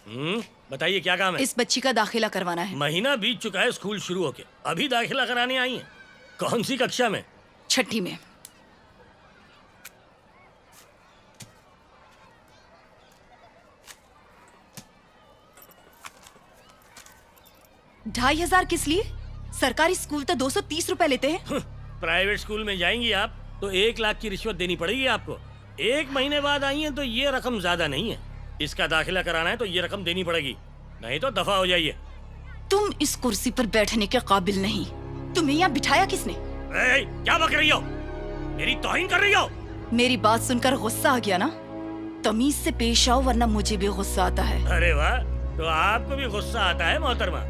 बताइए क्या काम है? इस बच्ची का दाखिला करवाना है। महीना बीत चुका है स्कूल शुरू होके, अभी दाखिला कराने आई हैं? कौन सी कक्षा में? 6ठी में। $2,500 किस लिए? सरकारी स्कूल तो 230 रुपए लेते हैं। प्राइवेट स्कूल में जाएंगी आप तो 1 लाख की रिश्वत देनी पड़ेगी आपको। 1 महीने बाद आई हैं तो ये रकम ज्यादा नहीं है। इसका दाखिला कराना है तो ये रकम देनी पड़ेगी, नहीं तो दफा हो जाइए। तुम इस कुर्सी पर बैठने के काबिल नहीं। तुम्हें यहाँ बिठाया किसने? क्या बक रही हो? मेरी तौहीन कर रही हो? मेरी बात सुनकर गुस्सा आ गया ना? तमीज से पेश आओ वरना मुझे भी गुस्सा आता है। अरे वाह, तो आपको भी गुस्सा आता है मोहतरमा?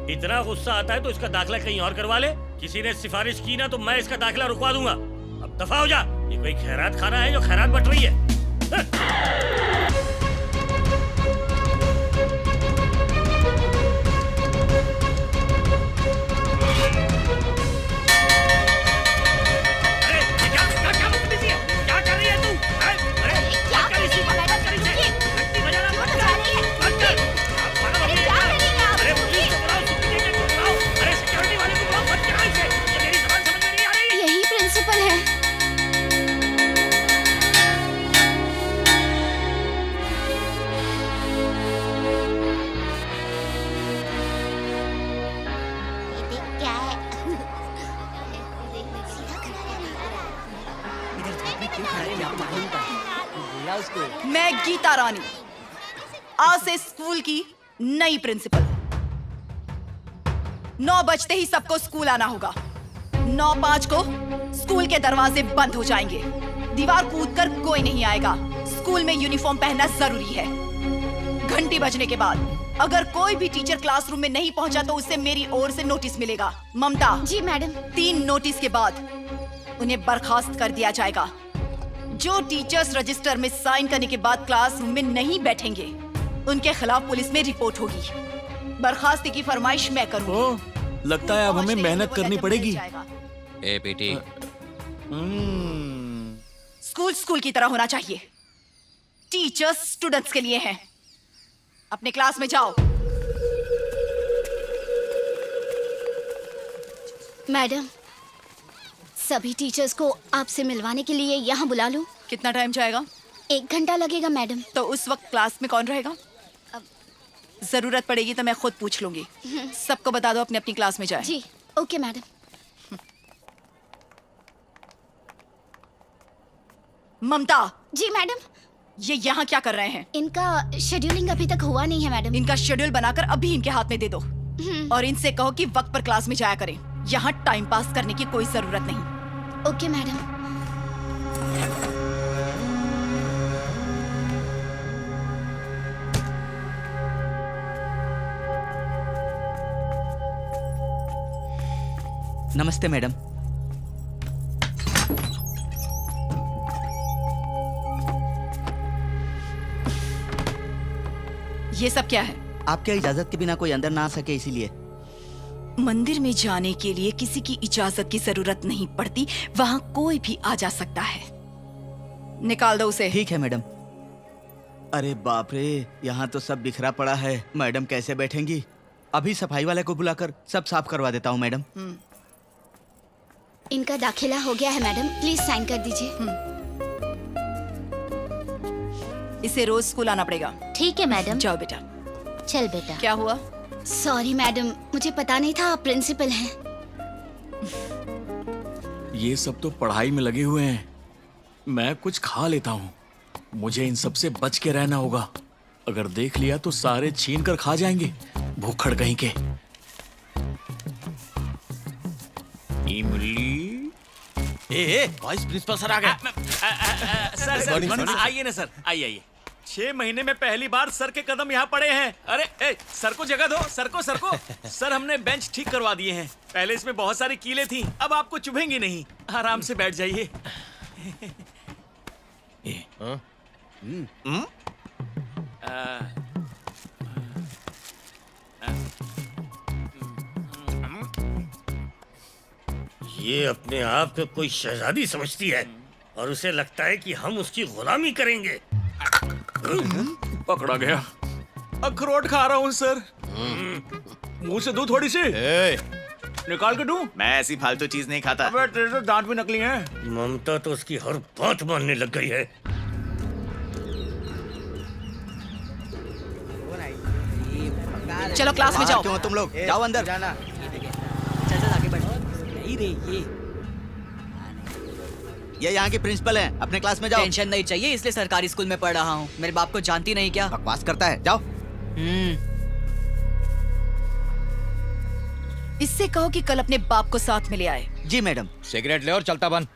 इतना गुस्सा आता है तो इसका दाखिला कहीं और करवा ले। किसी ने सिफारिश की ना तो मैं इसका दाखिला रुकवा दूंगा। अब दफा हो जा। ये कोई खैरात खाना है जो खैरात बट रही है? यही प्रिंसिपल है। क्या है? मैं गीता रानी, आज से स्कूल की नई प्रिंसिपल। 9 बजते ही सबको स्कूल आना होगा। 9:05 को स्कूल के दरवाजे बंद हो जाएंगे। दीवार कूदकर कोई नहीं आएगा। स्कूल में यूनिफॉर्म पहनना जरूरी है। घंटी बजने के बाद अगर कोई भी टीचर क्लासरूम में नहीं पहुंचा तो उससे मेरी ओर से नोटिस मिलेगा। ममता। जी मैडम। 3 नोटिस के बाद उन्हें बर्खास्त कर दिया जाएगा। जो टीचर्स रजिस्टर में साइन करने के बाद क्लासरूम में नहीं बैठेंगे उनके खिलाफ पुलिस में रिपोर्ट होगी। बर्खास्ती की फरमाइश मैं करूंगी। लगता है अब हमें मेहनत करनी पड़ेगी। ए बेटी, स्कूल स्कूल की तरह होना चाहिए। टीचर्स स्टूडेंट्स के लिए हैं। अपने क्लास में जाओ। मैडम, सभी टीचर्स को आपसे मिलवाने के लिए यहाँ बुला लूं? कितना टाइम जाएगा? 1 घंटा लगेगा मैडम। तो उस वक्त क्लास में कौन रहेगा? जरूरत पड़ेगी तो मैं खुद पूछ लूंगी। सबको बता दो अपनी अपनी क्लास में जाए। जी ओके मैडम। ममता। जी मैडम। ये यहाँ क्या कर रहे हैं? इनका शेड्यूलिंग अभी तक हुआ नहीं है मैडम। इनका शेड्यूल बनाकर अभी इनके हाथ में दे दो और इनसे कहो कि वक्त पर क्लास में जाया करें। यहाँ टाइम पास करने की कोई जरूरत नहीं। Okay madam. नमस्ते मैडम। ये सब क्या है? आपके इजाजत के बिना कोई अंदर ना आ सके इसीलिए। मंदिर में जाने के लिए किसी की इजाजत की जरूरत नहीं पड़ती। वहाँ कोई भी आ जा सकता है। निकाल दो उसे। ठीक है मैडम। अरे बाप रे, यहाँ तो सब बिखरा पड़ा है। मैडम कैसे बैठेंगी? अभी सफाई वाले को बुलाकर सब साफ करवा देता हूँ मैडम। इनका दाखिला हो गया है मैडम, प्लीज साइन कर दीजिए। इसे रोज स्कूल आना पड़ेगा। ठीक है मैडम। जाओ बेटा। चल बेटा। क्या हुआ? सॉरी मैडम, मुझे पता नहीं था आप प्रिंसिपल हैं। ये सब तो पढ़ाई में लगे हुए हैं। मैं कुछ खा लेता हूँ। मुझे इन सब से बच के रहना होगा। अगर देख लिया तो सारे छीन कर खा जाएंगे, भूखड़ कहीं के। इमली। वाइस प्रिंसिपल सर आ गए। सर आइए ना सर, आइए। 6 महीने में पहली बार सर के कदम यहाँ पड़े हैं। अरे सर को जगह दो, सर को। सर हमने बेंच ठीक करवा दिए हैं। पहले इसमें बहुत सारी कीलें थी, अब आपको चुभेंगी नहीं। आराम से बैठ जाइए। ये अपने आप को कोई शहजादी समझती है और उसे लगता है कि हम उसकी गुलामी करेंगे। पकड़ा गया। अखरोट खा रहा हूँ सर। मुंह से दूं थोड़ी सी, ए, निकाल के दूं? मैं ऐसी फालतू चीज नहीं खाता। अबे तेरे तो दांत भी नकली हैं। ममता तो उसकी हर बात मानने लग गई है। चलो क्लास में जाओ। क्यों तुम लोग जाओ अंदर। जाना। चल आगे बढ़। नहीं रे ये यहाँ की प्रिंसिपल है, अपने क्लास में जाओ। टेंशन नहीं चाहिए, इसलिए सरकारी स्कूल में पढ़ रहा हूँ। मेरे बाप को जानती नहीं क्या? बकवास करता है, जाओ। इससे कहो कि कल अपने बाप को साथ में ले आए। जी मैडम। सिगरेट ले और चलता बन।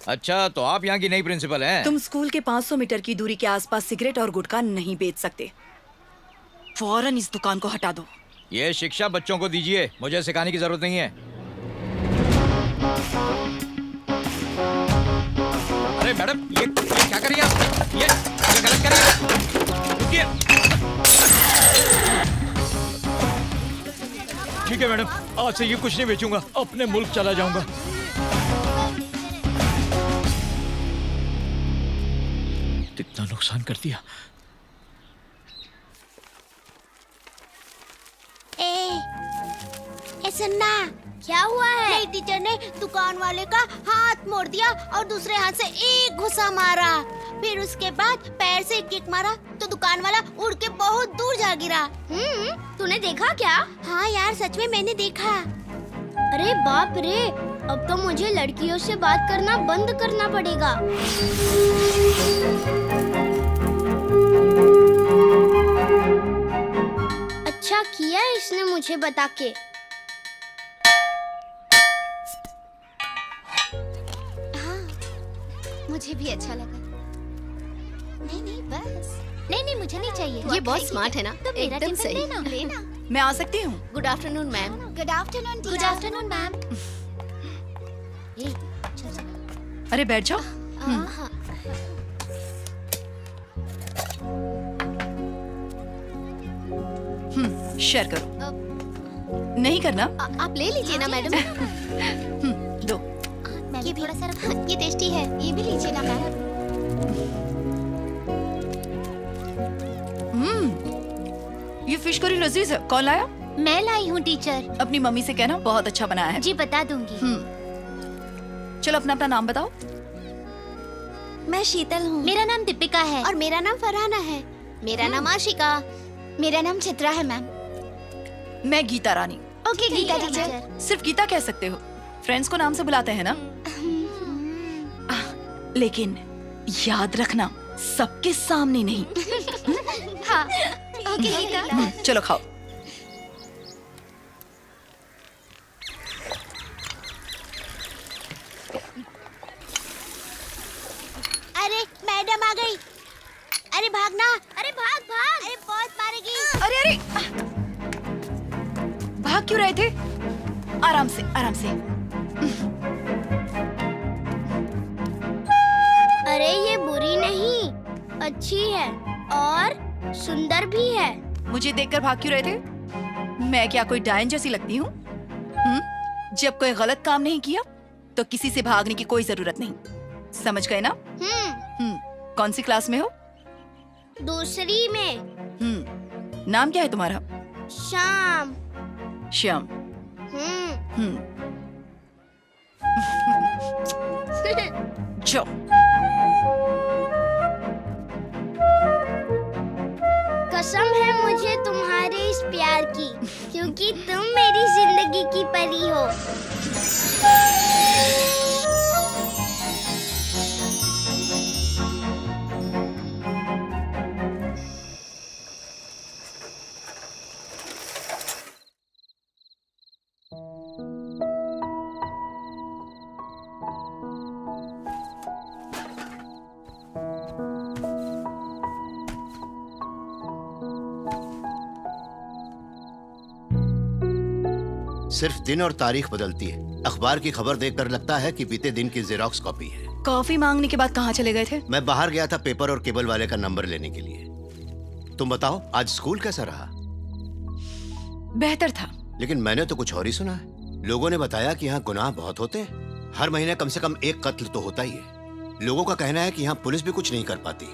अच्छा, तो आप यहाँ की नई प्रिंसिपल हैं? तुम स्कूल के 500 मीटर की दूरी के आसपास सिगरेट और गुटखा नहीं बेच सकते। फौरन इस दुकान को हटा दो। ये शिक्षा बच्चों को दीजिए, मुझे सिखाने की जरूरत नहीं है। अरे मैडम, ये क्या कर रही हैं आप? ये गलत कर रही हैं। रुकिए। ठीक है मैडम, आज से ये कुछ नहीं बेचूंगा, अपने मुल्क चला जाऊंगा। कितना नुकसान कर दिया। ए सुनना, क्या हुआ है? नई टीचर ने दुकान वाले का हाथ मोड़ दिया और दूसरे हाथ से एक घुसा मारा। फिर उसके बाद पैर से एक किक मारा तो दुकान वाला उड़ के बहुत दूर जा गिरा। तूने देखा क्या? हाँ यार, सच में मैंने देखा। अरे बाप रे, अब तो मुझे लड़कियों से बात करना बंद करना पड़ेगा। अच्छा किया इसने मुझे बता के। हाँ, मुझे भी अच्छा लगा। नहीं बस नहीं मुझे नहीं चाहिए। ये बहुत स्मार्ट है ना, तो एकदम सही। लेना। मैं आ सकती हूँ? Good afternoon ma'am. Good afternoon. Good afternoon ma'am. अरे बैठ जाओ। शेयर करो। नहीं करना? आप ले लीजिए ना मैडम। दो। ये थोड़ा सा, ये टेस्टी है, ये भी लीजिए ना मैडम। ये फिश करी लजीज है। कौन लाया? मैं लाई हूँ टीचर। अपनी मम्मी से कहना बहुत अच्छा बनाया है। जी बता दूंगी। चलो अपना अपना नाम बताओ। मैं शीतल हूँ। मेरा नाम दीपिका है। और मेरा नाम फरहाना है। मेरा नाम आशिका। मेरा नाम चित्रा है मैम। मैं गीता रानी। Okay Geeta teacher. सिर्फ गीता कह सकते हो, फ्रेंड्स को नाम से बुलाते हैं ना। लेकिन याद रखना, सबके सामने नहीं। हाँ ओके गीता। चलो खाओ। अरे मैडम आ गई। अरे भागना। अरे भाग भाग। अरे बहुत मारेगी। अरे भाग क्यों रहे थे? आराम से आराम से। अरे ये बुरी नहीं, अच्छी है और सुंदर भी है। मुझे देखकर भाग क्यों रहे थे? मैं क्या कोई डायन जैसी लगती हूँ? जब कोई गलत काम नहीं किया तो किसी से भागने की कोई जरूरत नहीं। समझ गए ना? कौन सी क्लास में हो? दूसरी में। नाम क्या है तुम्हारा? शाम। श्याम। जाओ। कसम है मुझे तुम्हारे इस प्यार की, क्योंकि तुम मेरी जिंदगी की परी हो। सिर्फ दिन और तारीख बदलती है। अखबार की खबर देखकर लगता है कि बीते दिन की जेरोक्स कॉपी है। कॉफी मांगने के बाद कहाँ चले गए थे? मैं बाहर गया था पेपर और केबल वाले का नंबर लेने के लिए। तुम बताओ, आज स्कूल कैसा रहा? बेहतर था। लेकिन मैंने तो कुछ और ही सुना है। लोगों ने बताया कि यहाँ गुनाह बहुत होते हैं। हर महीने कम से कम एक कत्ल तो होता ही है। लोगों का कहना है कि यहाँ पुलिस भी कुछ नहीं कर पाती।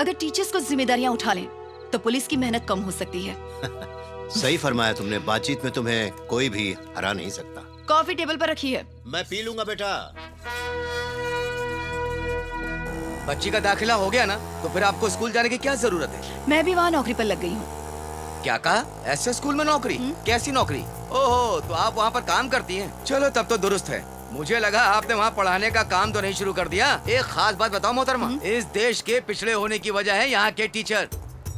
अगर टीचर्स को जिम्मेदारियां उठा लें तो पुलिस की मेहनत कम हो सकती है। सही फरमाया तुमने, बातचीत में तुम्हें कोई भी हरा नहीं सकता। कॉफी टेबल पर रखी है। मैं पी लूंगा बेटा। बच्ची का दाखिला हो गया ना, तो फिर आपको स्कूल जाने की क्या जरूरत है? मैं भी वहाँ नौकरी पर लग गई हूँ। क्या कहा? ऐसे स्कूल में नौकरी? कैसी नौकरी? ओहो, तो आप वहाँ पर काम करती हैं? चलो तब तो दुरुस्त है। मुझे लगा आपने वहाँ पढ़ाने का काम तो नहीं शुरू कर दिया। एक खास बात बताओ मोहतरमा, इस देश के पिछड़े होने की वजह है यहाँ के टीचर।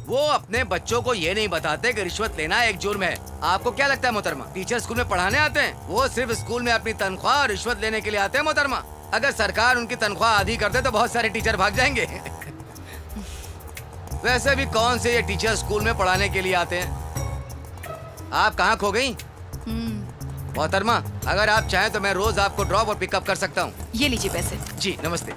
वो अपने बच्चों को ये नहीं बताते कि रिश्वत लेना एक जुर्म है। आपको क्या लगता है मोहतरमा, टीचर स्कूल में पढ़ाने आते हैं? वो सिर्फ स्कूल में अपनी तनख्वाह और रिश्वत लेने के लिए आते हैं मोहतरमा। अगर सरकार उनकी तनख्वाह आधी कर दे तो बहुत सारे टीचर भाग जाएंगे। वैसे भी कौन से ये टीचर स्कूल में पढ़ाने के लिए आते हैं? आप कहाँ खो गई मोहतरमा? अगर आप चाहें तो मैं रोज आपको ड्रॉप और पिकअप कर सकता हूँ। ये लीजिए पैसे। जी नमस्ते।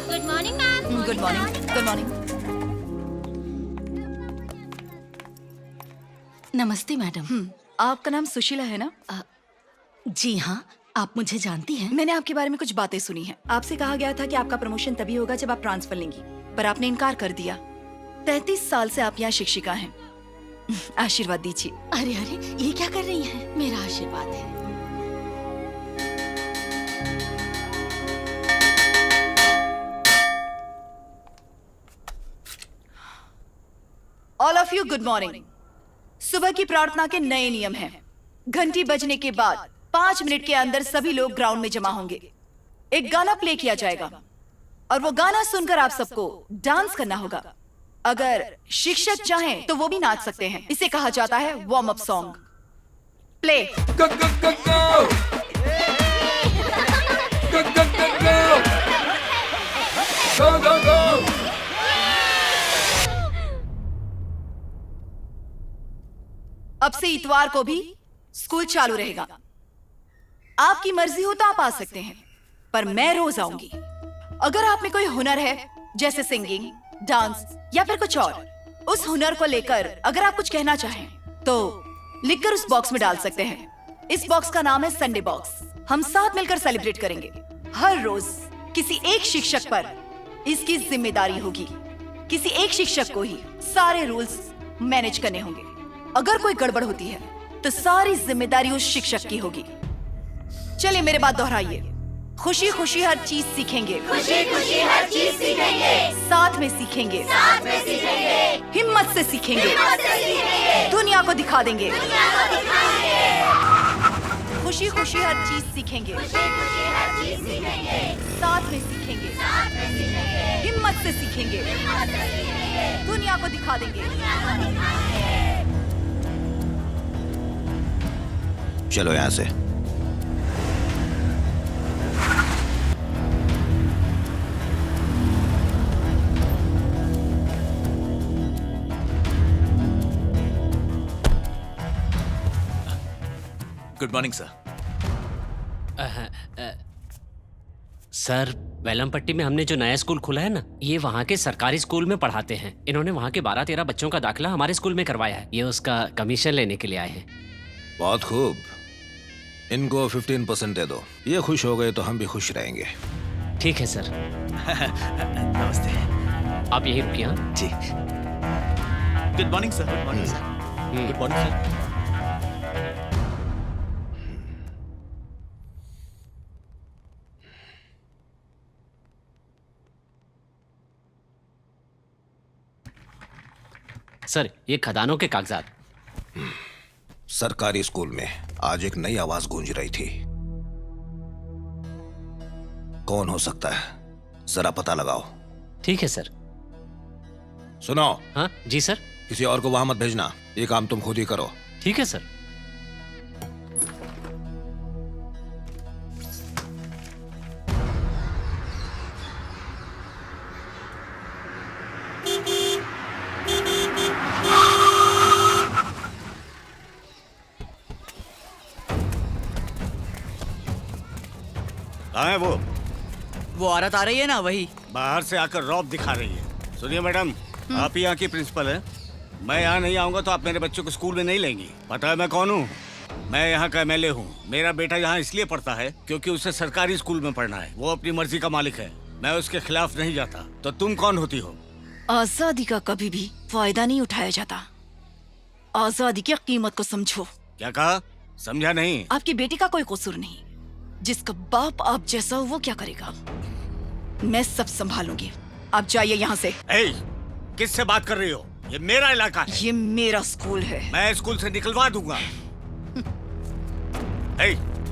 Good morning ma'am. Good morning. Good morning. नमस्ते मैडम। आपका नाम सुशीला है ना? जी हाँ, आप मुझे जानती हैं? मैंने आपके बारे में कुछ बातें सुनी हैं। आपसे कहा गया था कि आपका प्रमोशन तभी होगा जब आप ट्रांसफर लेंगी, पर आपने इनकार कर दिया। 33 साल से आप यहाँ शिक्षिका हैं। आशीर्वाद दीजिए। अरे अरे, ये क्या कर रही हैं? मेरा आशीर्वाद है। All of you good morning. सुबह की प्रार्थना के नए नियम हैं। घंटी बजने के बाद 5 मिनट के अंदर सभी लोग ग्राउंड में जमा होंगे। एक गाना प्ले किया जाएगा और वो गाना सुनकर आप सबको डांस करना होगा। अगर शिक्षक चाहें तो वो भी नाच सकते हैं। इसे कहा जाता है warm up song. Play. Go, go, go, go! Go, go, go, go! Go, go, go! अब से इतवार को भी स्कूल चालू रहेगा। आपकी मर्जी हो तो आप आ सकते हैं, पर मैं रोज आऊंगी। अगर आप में कोई हुनर है, जैसे सिंगिंग, डांस या फिर कुछ और, उस हुनर को लेकर अगर आप कुछ कहना चाहें तो लिखकर उस बॉक्स में डाल सकते हैं। इस बॉक्स का नाम है संडे बॉक्स। हम साथ मिलकर सेलिब्रेट करेंगे। हर रोज किसी एक शिक्षक पर इसकी जिम्मेदारी होगी। किसी एक शिक्षक को ही सारे रूल्स मैनेज करने होंगे। अगर कोई गड़बड़ होती है तो सारी जिम्मेदारी उस शिक्षक की होगी। चलिए मेरे बात दोहराइए। खुशी खुशी हर चीज सीखेंगे। खुशी खुशी हर चीज सीखेंगे। साथ में सीखेंगे। साथ में सीखेंगे। हिम्मत से सीखेंगे। हिम्मत से सीखेंगे। दुनिया को दिखा देंगे। दुनिया को दिखाएंगे। खुशी खुशी हर चीज सीखेंगे। खुशी खुशी हर चीज सीखेंगे। साथ में सीखेंगे। साथ में सीखेंगे। हिम्मत से सीखेंगे। हिम्मत से सीखेंगे। दुनिया को दिखा देंगे। दुनिया को दिखाएंगे। चलो यहाँ से। Good morning sir. सर, वेलमपट्टी में हमने जो नया स्कूल खोला है ना, ये वहाँ के सरकारी स्कूल में पढ़ाते हैं। इन्होंने वहाँ के 12-13 बच्चों का दाखिला हमारे स्कूल में करवाया है। ये उसका कमीशन लेने के लिए आए हैं। बहुत खूब, इनको 15% दे दो। ये खुश हो गए तो हम भी खुश रहेंगे। ठीक है सर। नमस्ते। आप यहीं रुकिए। हाँ जी। Good morning sir. Good morning sir. Good morning sir. Sir, ये खदानों के कागजात। सरकारी स्कूल में आज एक नई आवाज गूंज रही थी। कौन हो सकता है, जरा पता लगाओ। ठीक है सर। सुनो। हाँ जी सर। किसी और को वहां मत भेजना, ये काम तुम खुद ही करो। ठीक है सर। कहाँ है वो औरत आ रही है ना, वही। बाहर से आकर रौब दिखा रही है। सुनिए मैडम, आप ही यहाँ की प्रिंसिपल हैं। मैं यहाँ नहीं आऊंगा तो आप मेरे बच्चों को स्कूल में नहीं लेंगी। पता है मैं कौन हूँ? मैं यहाँ का एमएलए हूँ। मेरा बेटा यहाँ इसलिए पढ़ता है क्योंकि उसे सरकारी स्कूल में पढ़ना है। वो अपनी मर्जी का मालिक है, मैं उसके खिलाफ नहीं जाता। तो तुम कौन होती हो? आजादी का कभी भी फायदा नहीं उठाया जाता। आजादी की कीमत को समझो। क्या कहा? समझा नहीं। आपकी बेटी का कोई कसूर नहीं। जिसका बाप आप जैसा हो वो क्या करेगा? मैं सब संभालूंगी। आप जाइए यहाँ से। किससे बात कर रही हो? ये मेरा इलाका है। ये मेरा स्कूल है। मैं स्कूल से निकलवा दूंगा।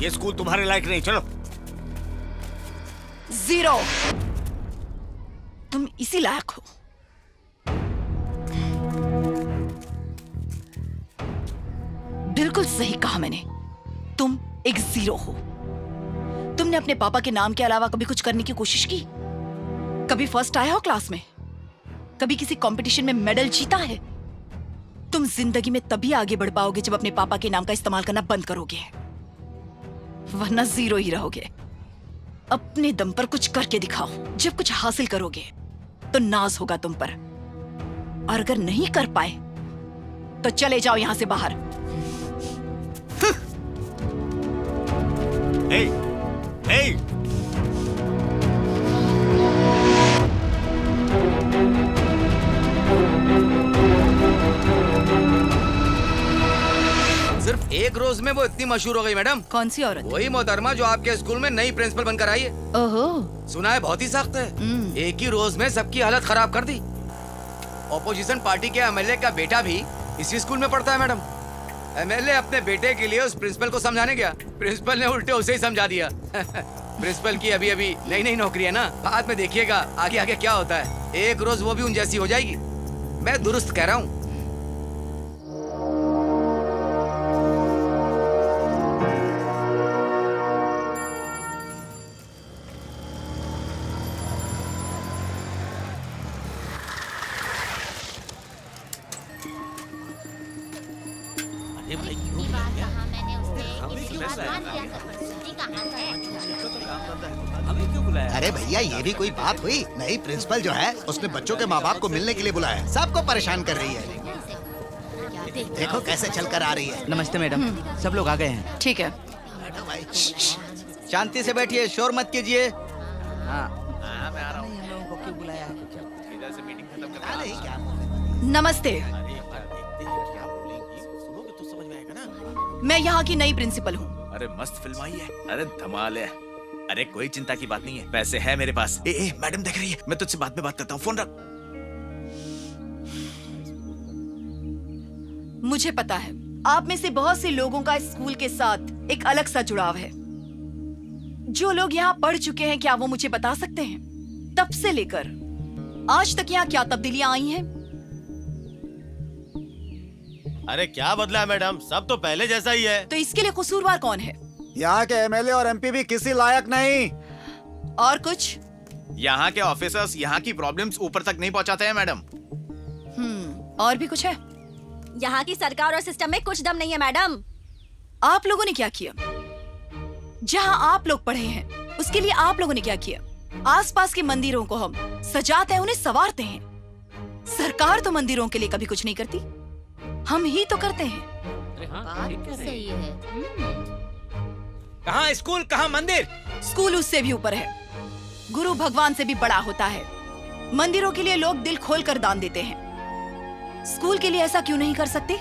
ये स्कूल तुम्हारे लायक नहीं। चलो। 0। तुम इसी लायक हो। बिल्कुल सही कहा मैंने। तुम एक 0 हो। तुमने अपने पापा के नाम के अलावा कभी कुछ करने की कोशिश की? कभी फर्स्ट आया हो क्लास में? कभी किसी कंपटीशन में मेडल जीता है? तुम जिंदगी में तभी आगे बढ़ पाओगे जब अपने पापा के नाम का इस्तेमाल करना बंद करोगे, वरना 0 ही रहोगे। अपने दम पर कुछ करके दिखाओ। जब कुछ हासिल करोगे तो नाज होगा तुम पर, और अगर नहीं कर पाए तो चले जाओ यहां से बाहर। सिर्फ एक रोज में वो इतनी मशहूर हो गई मैडम। कौन सी औरत? वही मोहतरमा जो आपके स्कूल में नई प्रिंसिपल बनकर आई है। ओहो। सुना है बहुत ही सख्त है। एक ही रोज में सबकी हालत खराब कर दी। ऑपोजिशन पार्टी के एमएलए का बेटा भी इसी स्कूल में पढ़ता है मैडम। एमएलए अपने बेटे के लिए उस प्रिंसिपल को समझाने गया, प्रिंसिपल ने उल्टे उसे ही समझा दिया। प्रिंसिपल की अभी अभी नई नौकरी है ना, बाद में देखिएगा आगे आगे क्या होता है। एक रोज वो भी उन जैसी हो जाएगी। मैं दुरुस्त कह रहा हूँ। अरे भैया ये भी कोई बात हुई? नई प्रिंसिपल जो है उसने बच्चों के माँ बाप को मिलने के लिए बुलाया है। सबको परेशान कर रही है। देखो कैसे चलकर आ रही है। नमस्ते मैडम। सब लोग आ गए हैं। ठीक है। शांति से बैठिए, शोर मत कीजिए। नमस्ते। मैं यहाँ की नई प्रिंसिपल हूँ। अरे मस्त फिल्म आई है। अरे धमाल है। अरे कोई चिंता की बात नहीं है, पैसे है मेरे पास। मैडम देख रही है, मैं तुझसे बाद में बात करता हूँ। फोन रख। मुझे पता है आप में से बहुत से लोगों का इस स्कूल के साथ एक अलग सा जुड़ाव है। जो लोग यहाँ पढ़ चुके हैं, क्या वो मुझे बता सकते हैं तब से लेकर आज तक यहाँ क्या तब्दीलियां आई हैं? अरे क्या बदला है मैडम, सब तो पहले जैसा ही है। तो इसके लिए कसूरवार कौन है? यहाँ के एमएलए और एमपी भी किसी लायक नहीं। और कुछ? यहाँ के ऑफिसर्स यहाँ की प्रॉब्लम्स ऊपर तक नहीं पहुँचाते हैं मैडम। और भी कुछ है? यहाँ की सरकार और सिस्टम में कुछ दम नहीं है मैडम। आप लोगों ने क्या किया? जहाँ आप लोग पढ़े हैं उसके लिए आप लोगों ने क्या किया? आसपास के मंदिरों को हम सजाते हैं, उन्हें संवारते हैं। सरकार तो मंदिरों के लिए कभी कुछ नहीं करती, हम ही तो करते हैं। बात सही है। कहाँ स्कूल कहाँ मंदिर? स्कूल उससे भी ऊपर है। गुरु भगवान से भी बड़ा होता है। मंदिरों के लिए लोग दिल खोल कर दान देते हैं, स्कूल के लिए ऐसा क्यों नहीं कर सकते?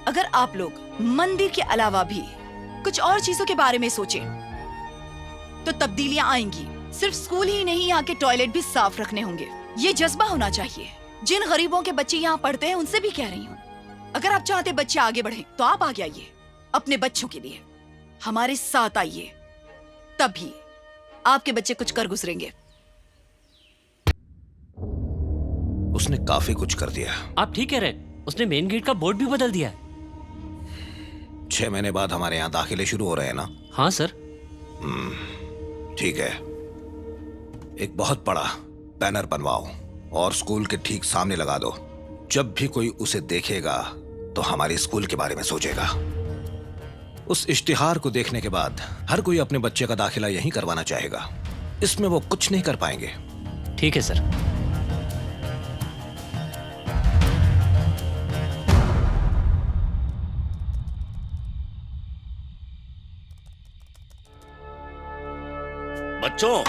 अगर आप लोग मंदिर के अलावा भी कुछ और चीजों के बारे में सोचें तो तब्दीलियां आएंगी। सिर्फ स्कूल ही नहीं, यहाँ के टॉयलेट भी साफ रखने होंगे। ये जज्बा होना चाहिए। जिन गरीबों के बच्चे यहाँ पढ़ते हैं उनसे भी कह रही हूँ, अगर आप चाहते बच्चे आगे बढ़े तो आप आगे आइए। अपने बच्चों के लिए हमारे साथ आइए, तभी आपके बच्चे कुछ कर गुजरेंगे। उसने काफी कुछ कर दिया। आप ठीक कह रहे हैं, उसने मेन गेट का बोर्ड भी बदल दिया। 6 महीने बाद हमारे यहाँ दाखिले शुरू हो रहे हैं ना? हाँ सर। ठीक है, एक बहुत बड़ा बैनर बनवाओ और स्कूल के ठीक सामने लगा दो। जब भी कोई उसे देखेगा तो हमारे स्कूल के बारे में सोचेगा। उस इश्तिहार को देखने के बाद हर कोई अपने बच्चे का दाखिला यहीं करवाना चाहेगा। इसमें वो कुछ नहीं कर पाएंगे। ठीक है सर। बच्चों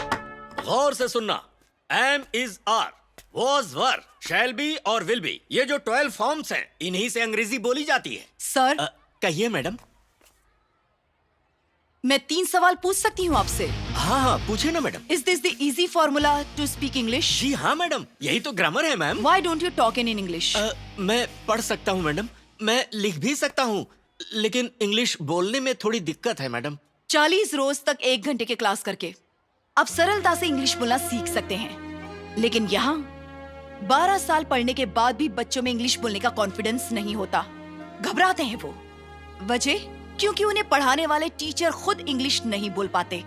गौर से सुनना। Am is are, was were, shall be और विल बी, ये जो 12 फॉर्म्स हैं इन्हीं से अंग्रेजी बोली जाती है। सर कहिए मैडम। मैं 3 सवाल पूछ सकती हूँ आपसे? हाँ हाँ पूछे ना madam. Is this the easy formula to speak English? जी हाँ मैडम, यही तो ग्रामर है ma'am. Why don't you talk in English? मैं पढ़ सकता हूँ मैडम, मैं लिख भी सकता हूँ, लेकिन इंग्लिश बोलने में थोड़ी दिक्कत है मैडम। 40 रोज तक 1 घंटे के क्लास करके आप सरलता से इंग्लिश बोलना सीख सकते हैं, लेकिन यहाँ 12 साल पढ़ने के बाद भी बच्चों में इंग्लिश बोलने का कॉन्फिडेंस नहीं होता, घबराते हैं वो। वजह क्योंकि उन्हें पढ़ाने वाले टीचर खुद इंग्लिश नहीं बोल पाते।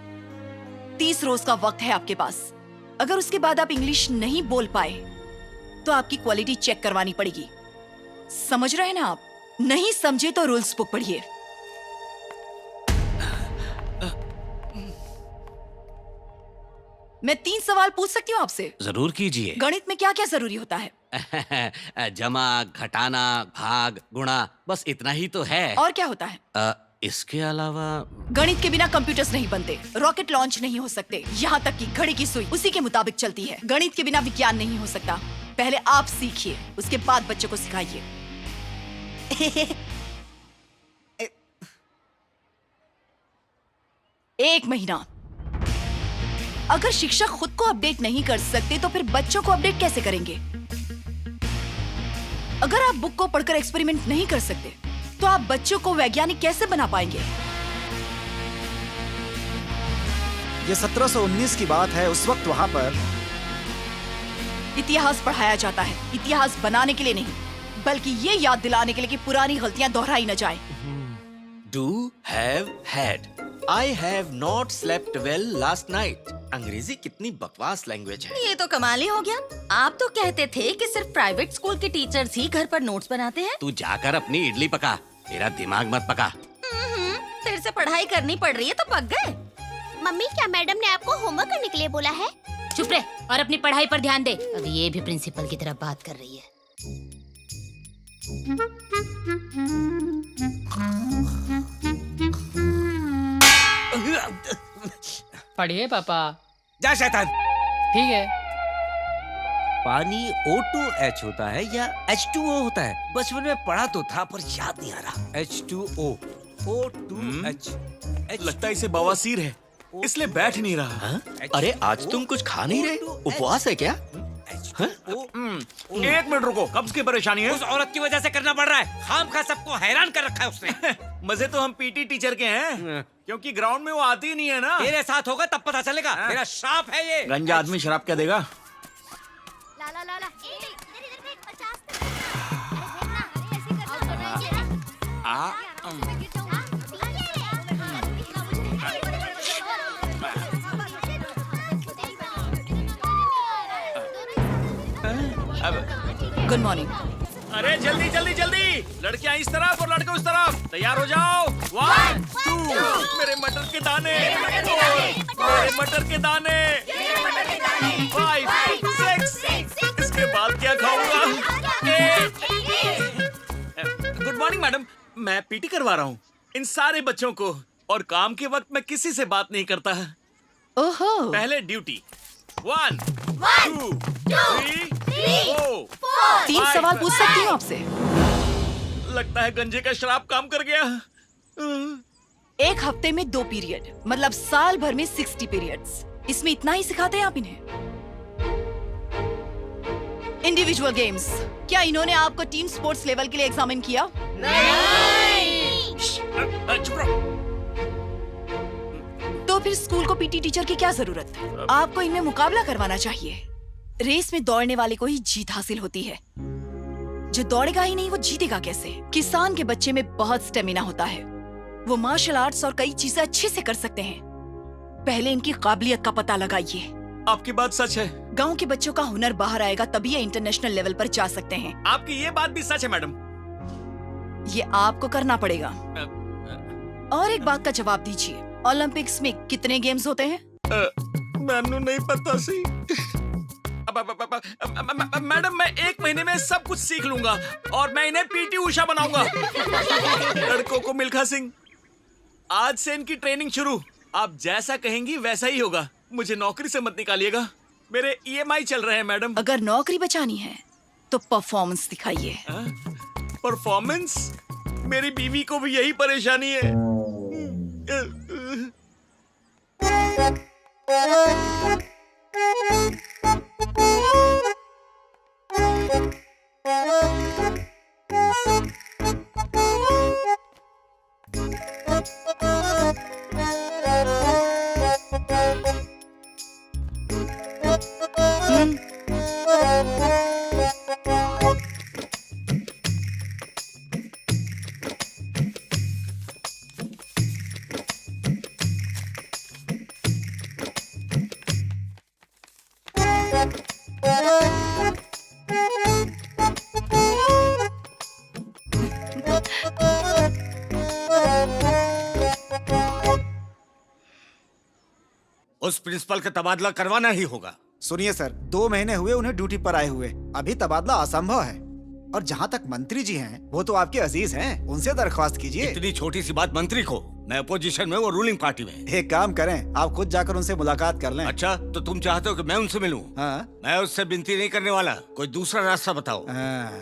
30 रोज का वक्त है आपके पास। अगर उसके बाद आप इंग्लिश नहीं बोल पाए तो आपकी क्वालिटी चेक करवानी पड़ेगी। समझ रहे हैं ना आप? नहीं समझे तो रूल्स बुक पढ़िए। मैं 3 सवाल पूछ सकती हूँ आपसे? जरूर कीजिए। गणित में क्या क्या जरूरी होता है? जमा, घटाना, भाग, गुणा, बस इतना ही तो है। और क्या होता है? इसके अलावा गणित के बिना कंप्यूटर्स नहीं बनते, रॉकेट लॉन्च नहीं हो सकते, यहाँ तक कि घड़ी की सुई उसी के मुताबिक चलती है। गणित के बिना विज्ञान नहीं हो सकता। पहले आप सीखिए, उसके बाद बच्चों को सिखाइए। एक महीना। अगर शिक्षक खुद को अपडेट नहीं कर सकते तो फिर बच्चों को अपडेट कैसे करेंगे? अगर आप बुक को पढ़कर एक्सपेरिमेंट नहीं कर सकते तो आप बच्चों को वैज्ञानिक कैसे बना पाएंगे? ये 1719 की बात है। उस वक्त वहाँ पर इतिहास पढ़ाया जाता है, इतिहास बनाने के लिए नहीं, बल्कि ये याद दिलाने के लिए कि पुरानी गलतियां दोहराई न जाए। Do have had, I have not slept well last night। अंग्रेजी कितनी बकवास लैंग्वेज है। ये तो कमाल ही हो गया। आप तो कहते थे कि सिर्फ प्राइवेट स्कूल के टीचर्स ही घर पर नोट्स बनाते हैं। तू जाकर अपनी इडली पका, तेरा दिमाग मत पका। फिर से पढ़ाई करनी पड़ रही है तो पक गए। मम्मी क्या मैडम ने आपको होमवर्क करने के लिए बोला है? चुप रहे और अपनी पढ़ाई पर ध्यान दे। अब ये भी प्रिंसिपल की तरफ बात कर रही है। पढ़िए पापा। जा शैतान। ठीक है। पानी O2H होता है या H2O होता है? बचपन में पढ़ा तो था पर याद नहीं आ रहा। H2O, O2H। लगता है इसे बवासीर है, इसलिए बैठ नहीं रहा। अरे आज तुम कुछ खा नहीं रहे, उपवास है क्या? एक मिनट रुको, कब्ज की परेशानी है? उस औरत की वजह से करना पड़ रहा है। खामखा सबको हैरान कर रखा है उसने। मजे तो हम पीटी टीचर के हैं, क्योंकि ग्राउंड में वो आती ही नहीं है ना। तेरे साथ होगा तब पता चलेगा। मेरा श्राप है ये। गंजा आदमी शराब क्या देगा? ला ला ला ला। इधर इधर देख 50। अरे देखना, ऐसे करना। Good morning. अरे जल्दी जल्दी जल्दी, लड़कियां इस तरफ और लड़के उस तरफ। तैयार हो जाओ। 1 2। मेरे मटर के दाने, मेरे मटर के दाने। 5 6। इसके बाद क्या खाऊंगा? गुड मॉर्निंग मैडम, मैं पीटी करवा रहा हूँ इन सारे बच्चों को, और काम के वक्त मैं किसी से बात नहीं करता। ओहो। पहले ड्यूटी। 1 2 3 4। 3 सवाल पूछ सकती हूँ आपसे? लगता है गंजे का शराब काम कर गया। एक हफ्ते में 2 पीरियड, मतलब साल भर में 60 पीरियड्स। इसमें इतना ही सिखाते हैं आप इन्हें? इंडिविजुअल गेम्स, क्या इन्होंने आपको टीम स्पोर्ट्स लेवल के लिए एग्जामिन किया? नहीं। चुप रहो। तो फिर स्कूल को पीटी टीचर की क्या जरूरत? आपको इनमें मुकाबला करवाना चाहिए। रेस में दौड़ने वाले को ही जीत हासिल होती है। जो दौड़ेगा ही नहीं वो जीतेगा कैसे? किसान के बच्चे में बहुत स्टेमिना होता है, वो मार्शल आर्ट्स और कई चीजें अच्छे से कर सकते हैं। पहले इनकी काबिलियत का पता लगाइए। आपकी बात सच है। गांव के बच्चों का हुनर बाहर आएगा तभी ये इंटरनेशनल लेवल पर जा सकते हैं। आपकी ये बात भी सच है मैडम। ये आपको करना पड़ेगा। और एक बात का जवाब दीजिए, ओलंपिक्स में कितने गेम्स होते हैं? मैनू नहीं पता सी। मैडम मैं 1 महीने में सब कुछ सीख लूंगा और मैं इन्हें पीटी उषा बनाऊंगा। लड़कों को मिल्खा सिंह, आज से इनकी ट्रेनिंग शुरू। आप जैसा कहेंगी वैसा ही होगा। मुझे नौकरी से मत निकालिएगा, मेरे EMI चल रहे हैं मैडम। अगर नौकरी बचानी है तो परफॉर्मेंस दिखाइए। परफॉर्मेंस? मेरी बीवी को भी यही परेशानी है। उस प्रिंसिपल का तबादला करवाना ही होगा। सुनिए सर, 2 महीने हुए उन्हें ड्यूटी पर आए हुए, अभी तबादला असंभव है। और जहाँ तक मंत्री जी हैं, वो तो आपके अजीज हैं, उनसे दरख्वास्त कीजिए। इतनी छोटी सी बात मंत्री को, मैं अपोजिशन में, वो रूलिंग पार्टी में। एक काम करें, आप खुद जाकर उनसे मुलाकात कर लें। अच्छा, तो तुम चाहते हो कि मैं उनसे मिलूं? हाँ? मैं उससे विनती नहीं करने वाला, कोई दूसरा रास्ता बताओ। हाँ,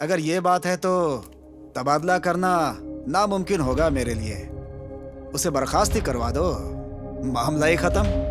अगर ये बात है तो तबादला करना नामुमकिन होगा मेरे लिए। उसे बर्खास्त ही करवा दो, मामला ही खत्म।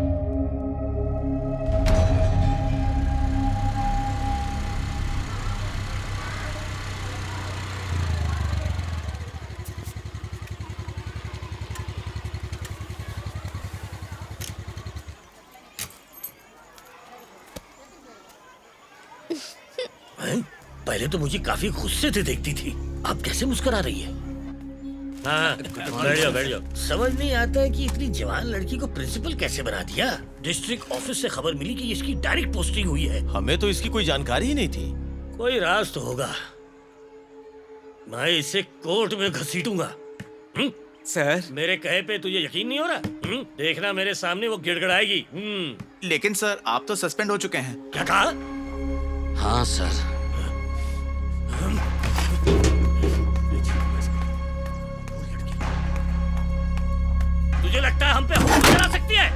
पहले तो मुझे काफी गुस्से से देखती थी, अब कैसे मुस्कुरा रही है। हाँ, बैठ जाओ बैठ जाओ। समझ नहीं आता है कि इतनी जवान लड़की को प्रिंसिपल कैसे बना दिया। डिस्ट्रिक्ट ऑफिस से खबर मिली कि इसकी डायरेक्ट पोस्टिंग हुई है। हमें तो इसकी कोई जानकारी ही नहीं थी। कोई राज तो होगा, मैं इसे कोर्ट में घसीटूंगा। सर, मेरे कहे पे तुझे यकीन नहीं हो रहा? देखना मेरे सामने वो गिड़गड़ाएगी। लेकिन सर, आप तो सस्पेंड हो चुके हैं। क्या कहा? हाँ सर। तुझे लगता है हम पे हुक्म चला सकती है?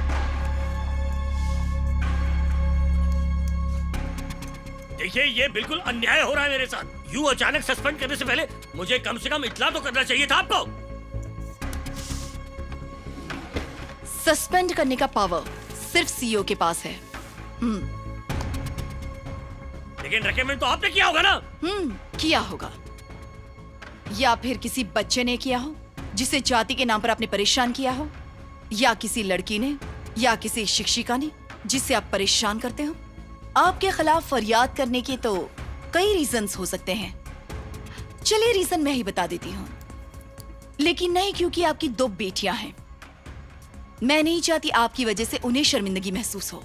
देखिए, ये बिल्कुल अन्याय हो रहा है मेरे साथ। यूं अचानक सस्पेंड करने से पहले मुझे कम से कम इत्तला तो करना चाहिए था आपको। सस्पेंड करने का पावर सिर्फ सीईओ के पास है। लेकिन रेकमेंड तो आपने किया होगा ना? किया होगा, या फिर किसी बच्चे ने किया हो जिसे जाति के नाम पर आपने परेशान किया हो, या किसी लड़की ने, या किसी शिक्षिका ने जिसे आप परेशान करते हो। आपके खिलाफ फरियाद करने के तो कई रीजंस हो सकते हैं। चलिए रीजन मैं ही बता देती हूँ, लेकिन नहीं, क्योंकि आपकी 2 बेटियां हैं। मैं नहीं चाहती आपकी वजह से उन्हें शर्मिंदगी महसूस हो।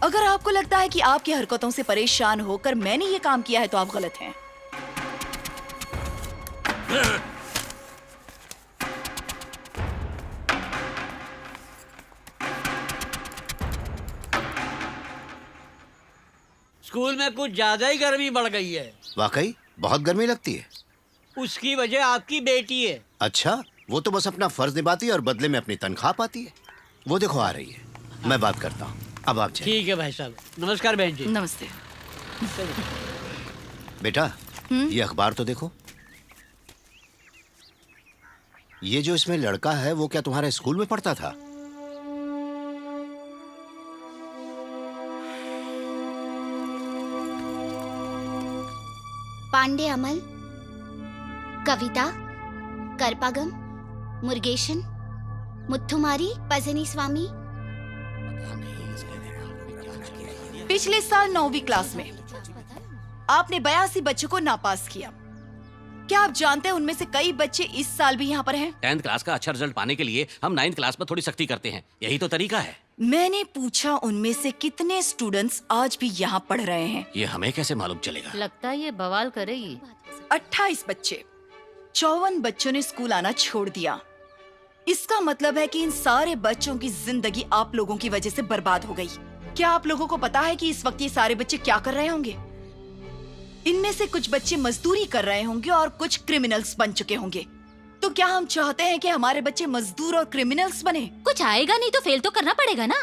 अगर आपको लगता है कि आपकी हरकतों से परेशान होकर मैंने ये काम किया है तो आप गलत हैं। स्कूल में कुछ ज्यादा ही गर्मी बढ़ गई है। वाकई बहुत गर्मी लगती है। उसकी वजह आपकी बेटी है। अच्छा, वो तो बस अपना फर्ज निभाती है और बदले में अपनी तनख्वाह पाती है। वो देखो आ रही है, मैं बात करता हूँ। अब आप जाइए। ठीक है भाई साहब। नमस्कार बहन जी। नमस्ते। बेटा, ये अखबार तो देखो। ये जो इसमें लड़का है, वो क्या तुम्हारे स्कूल में पढ़ता था? पांडे अमल, कविता, करपागम, मुर्गेशन, मुथुमारी, पजनी स्वामी। पिछले साल 9वीं क्लास में आपने 82 बच्चों को नापास किया। क्या आप जानते हैं उनमें से कई बच्चे इस साल भी यहाँ पर हैं? 10th क्लास का अच्छा रिजल्ट पाने के लिए हम 9th क्लास में थोड़ी सख्ती करते हैं, यही तो तरीका है। मैंने पूछा उनमें से कितने स्टूडेंट्स आज भी यहाँ पढ़ रहे हैं। ये हमें कैसे मालूम चलेगा? लगता है ये बवाल करेगी। 28 बच्चे, 54 बच्चों ने स्कूल आना छोड़ दिया। इसका मतलब है कि इन सारे बच्चों की जिंदगी आप लोगों की वजह से बर्बाद हो गई। क्या आप लोगों को पता है कि इस वक्त ये सारे बच्चे क्या कर रहे होंगे? इनमें से कुछ बच्चे मजदूरी कर रहे होंगे और कुछ क्रिमिनल्स बन चुके होंगे। तो क्या हम चाहते हैं कि हमारे बच्चे मजदूर और क्रिमिनल्स बने? कुछ आएगा नहीं तो फेल तो करना पड़ेगा ना।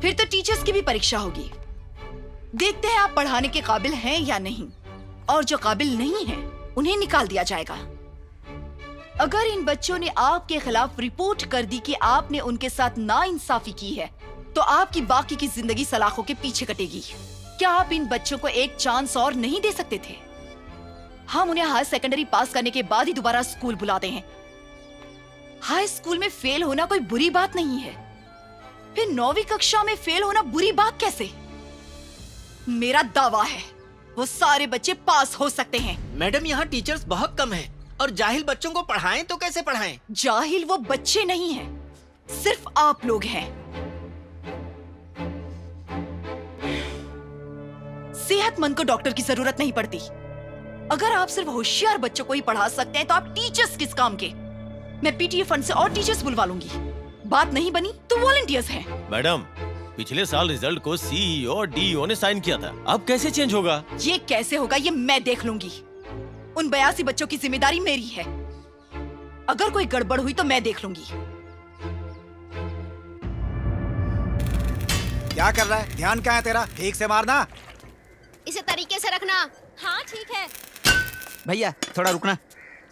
फिर तो टीचर्स की भी परीक्षा होगी। देखते हैं आप पढ़ाने के काबिल हैं या नहीं, और जो काबिल नहीं हैं, उन्हें निकाल दिया जाएगा। अगर इन बच्चों ने आपके खिलाफ रिपोर्ट कर दी कि आपने उनके साथ नाइंसाफी की है, तो आपकी बाकी की जिंदगी सलाखों के पीछे कटेगी। क्या आप इन बच्चों को एक चांस और नहीं दे सकते थे? हम उन्हें हाई सेकेंडरी पास करने के बाद ही दोबारा स्कूल बुलाते हैं। हाई स्कूल में फेल होना कोई बुरी बात नहीं है, फिर 9वीं कक्षा में फेल होना बुरी बात कैसे? मेरा दावा है वो सारे बच्चे पास हो सकते हैं। मैडम यहाँ टीचर्स बहुत कम हैं और जाहिल बच्चों को पढ़ाएं तो कैसे पढ़ाएं? जाहिल वो बच्चे नहीं हैं, सिर्फ आप लोग हैं। सेहतमंद को डॉक्टर की जरूरत नहीं पड़ती। अगर आप सिर्फ होशियार बच्चों को ही पढ़ा सकते हैं तो आप टीचर्स किस काम के? मैं पीटीए फंड से और टीचर्स बुलवा लूंगी। बात नहीं बनी तो वॉलंटियर्स हैं। मैडम, पिछले साल रिजल्ट को सीईओ और डीईओ ने साइन किया था, अब कैसे चेंज होगा? ये कैसे होगा ये मैं देख लूंगी। उन 82 बच्चों की जिम्मेदारी मेरी है। अगर कोई गड़बड़ हुई तो मैं देख लूंगी। क्या कर रहा है? ध्यान कहाँ है तेरा? ठीक से मारना। इसे तरीके से रखना। हाँ ठीक है। भैया थोड़ा रुकना।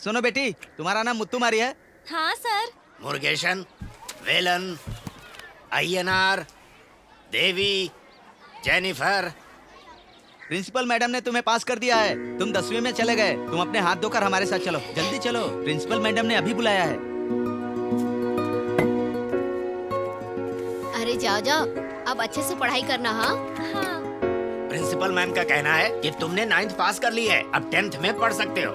सुनो बेटी, तुम्हारा नाम मुत्तू मारी है? हाँ सर। मुर्गेशन, वेलन, अय्यनार, देवी, जेनिफर। प्रिंसिपल मैडम ने तुम्हें पास कर दिया है। तुम 10वीं में चले गए। तुम अपने हाथ धोकर हमारे साथ चलो, जल्दी चलो। प्रिंसिपल मैडम ने अभी बुलाया है। अरे जाओ जाओ, अब अच्छे से पढ़ाई करना। हाँ हाँ। प्रिंसिपल मैम का कहना है कि तुमने 9th पास कर ली है, अब 10th में पढ़ सकते हो।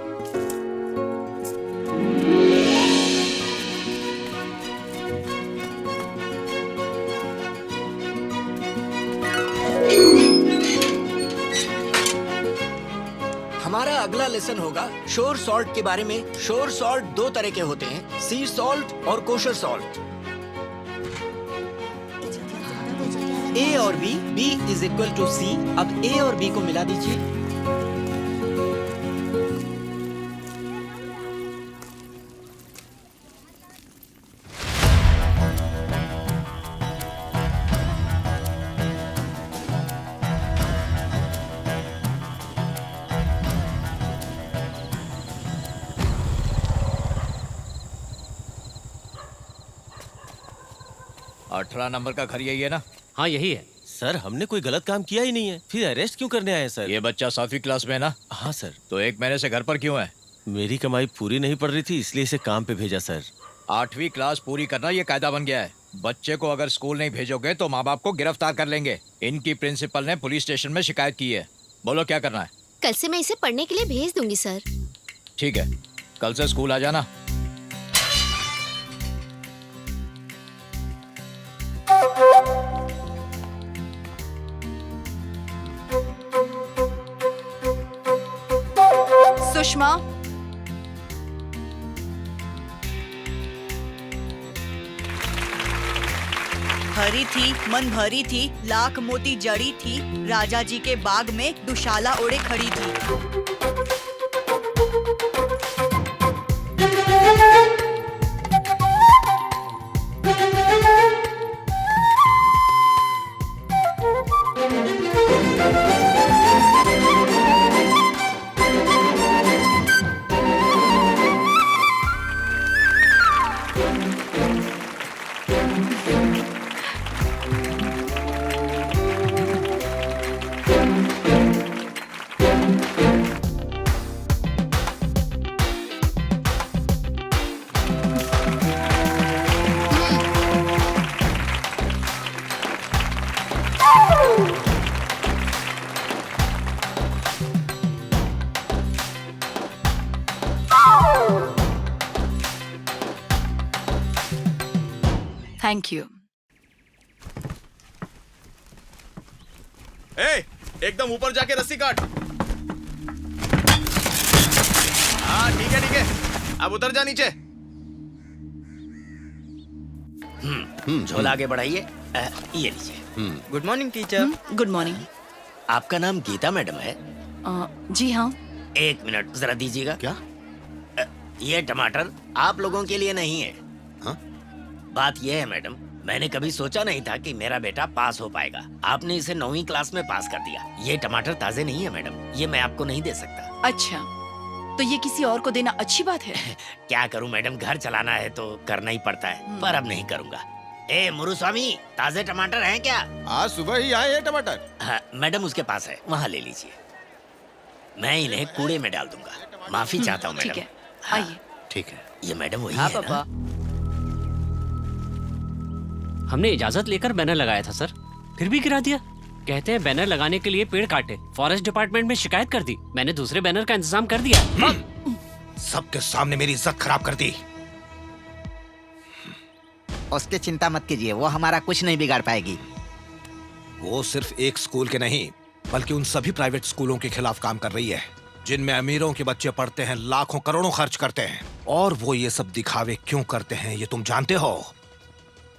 हमारा अगला लेसन होगा शोर सॉल्ट के बारे में। शोर सॉल्ट 2 तरह के होते हैं, सी सॉल्ट और कोशर सॉल्ट। A और B, B is equal to C। अब A और B को मिला दीजिए। अठारह नंबर का घर यही है ना? हाँ यही है सर। हमने कोई गलत काम किया ही नहीं है, फिर अरेस्ट क्यों करने आए सर? ये बच्चा 7वीं क्लास में है ना? हाँ सर। तो 1 महीने से घर पर क्यों है? मेरी कमाई पूरी नहीं पड़ रही थी, इसलिए इसे काम पे भेजा सर। 8वीं क्लास पूरी करना ये कायदा बन गया है। बच्चे को अगर स्कूल नहीं भेजोगे तो माँ बाप को गिरफ्तार कर लेंगे। इनकी प्रिंसिपल ने पुलिस स्टेशन में शिकायत की है। बोलो क्या करना है? कल से मैं इसे पढ़ने के लिए भेज दूंगी सर। ठीक है, कल से स्कूल आ जाना। सुषमा, हरी थी मन भरी थी, लाख मोती जड़ी थी, राजा जी के बाग में दुशाला ओढ़े खड़ी थी। Thank you. एकदम ऊपर जाके रस्सी काट। हाँ ठीक है, अब उतर जा नीचे। झोला आगे बढ़ाइए। ये लीजिए। Good morning teacher. Good morning. आपका नाम गीता मैडम है? जी हाँ। एक मिनट जरा दीजिएगा। क्या? ये टमाटर आप लोगों के लिए नहीं है। हाँ? बात यह है मैडम, मैंने कभी सोचा नहीं था कि मेरा बेटा पास हो पाएगा। आपने इसे 9वीं क्लास में पास कर दिया। ये टमाटर ताजे नहीं है मैडम, ये मैं आपको नहीं दे सकता। अच्छा, तो ये किसी और को देना अच्छी बात है? क्या करूं मैडम, घर चलाना है तो करना ही पड़ता है, पर अब नहीं करूंगा। ए मुरुस्वामी, ताजे टमाटर हैं क्या? आज सुबह ही आए हैं टमाटर। हाँ, मैडम उसके पास है, वहाँ ले लीजिए। मैं इन्हें कूड़े में डाल दूंगा। माफी चाहता हूँ मैडम। ठीक है, आइए। ठीक है, ये मैडम वही हाँ है पापा। ना? हमने इजाजत लेकर बैनर लगाया था सर, फिर भी गिरा दिया। कहते हैं बैनर लगाने के लिए पेड़ काटे। फॉरेस्ट डिपार्टमेंट में शिकायत कर दी। मैंने दूसरे बैनर का इंतजाम कर दिया। सबके सामने मेरी इज्जत खराब कर दी। उसकी चिंता मत कीजिए, वो हमारा कुछ नहीं बिगाड़ पाएगी। वो सिर्फ एक स्कूल के नहीं बल्कि उन सभी प्राइवेट स्कूलों के खिलाफ काम कर रही है जिनमें अमीरों के बच्चे पढ़ते हैं, लाखों करोड़ों खर्च करते हैं। और वो ये सब दिखावे क्यों करते हैं ये तुम जानते हो?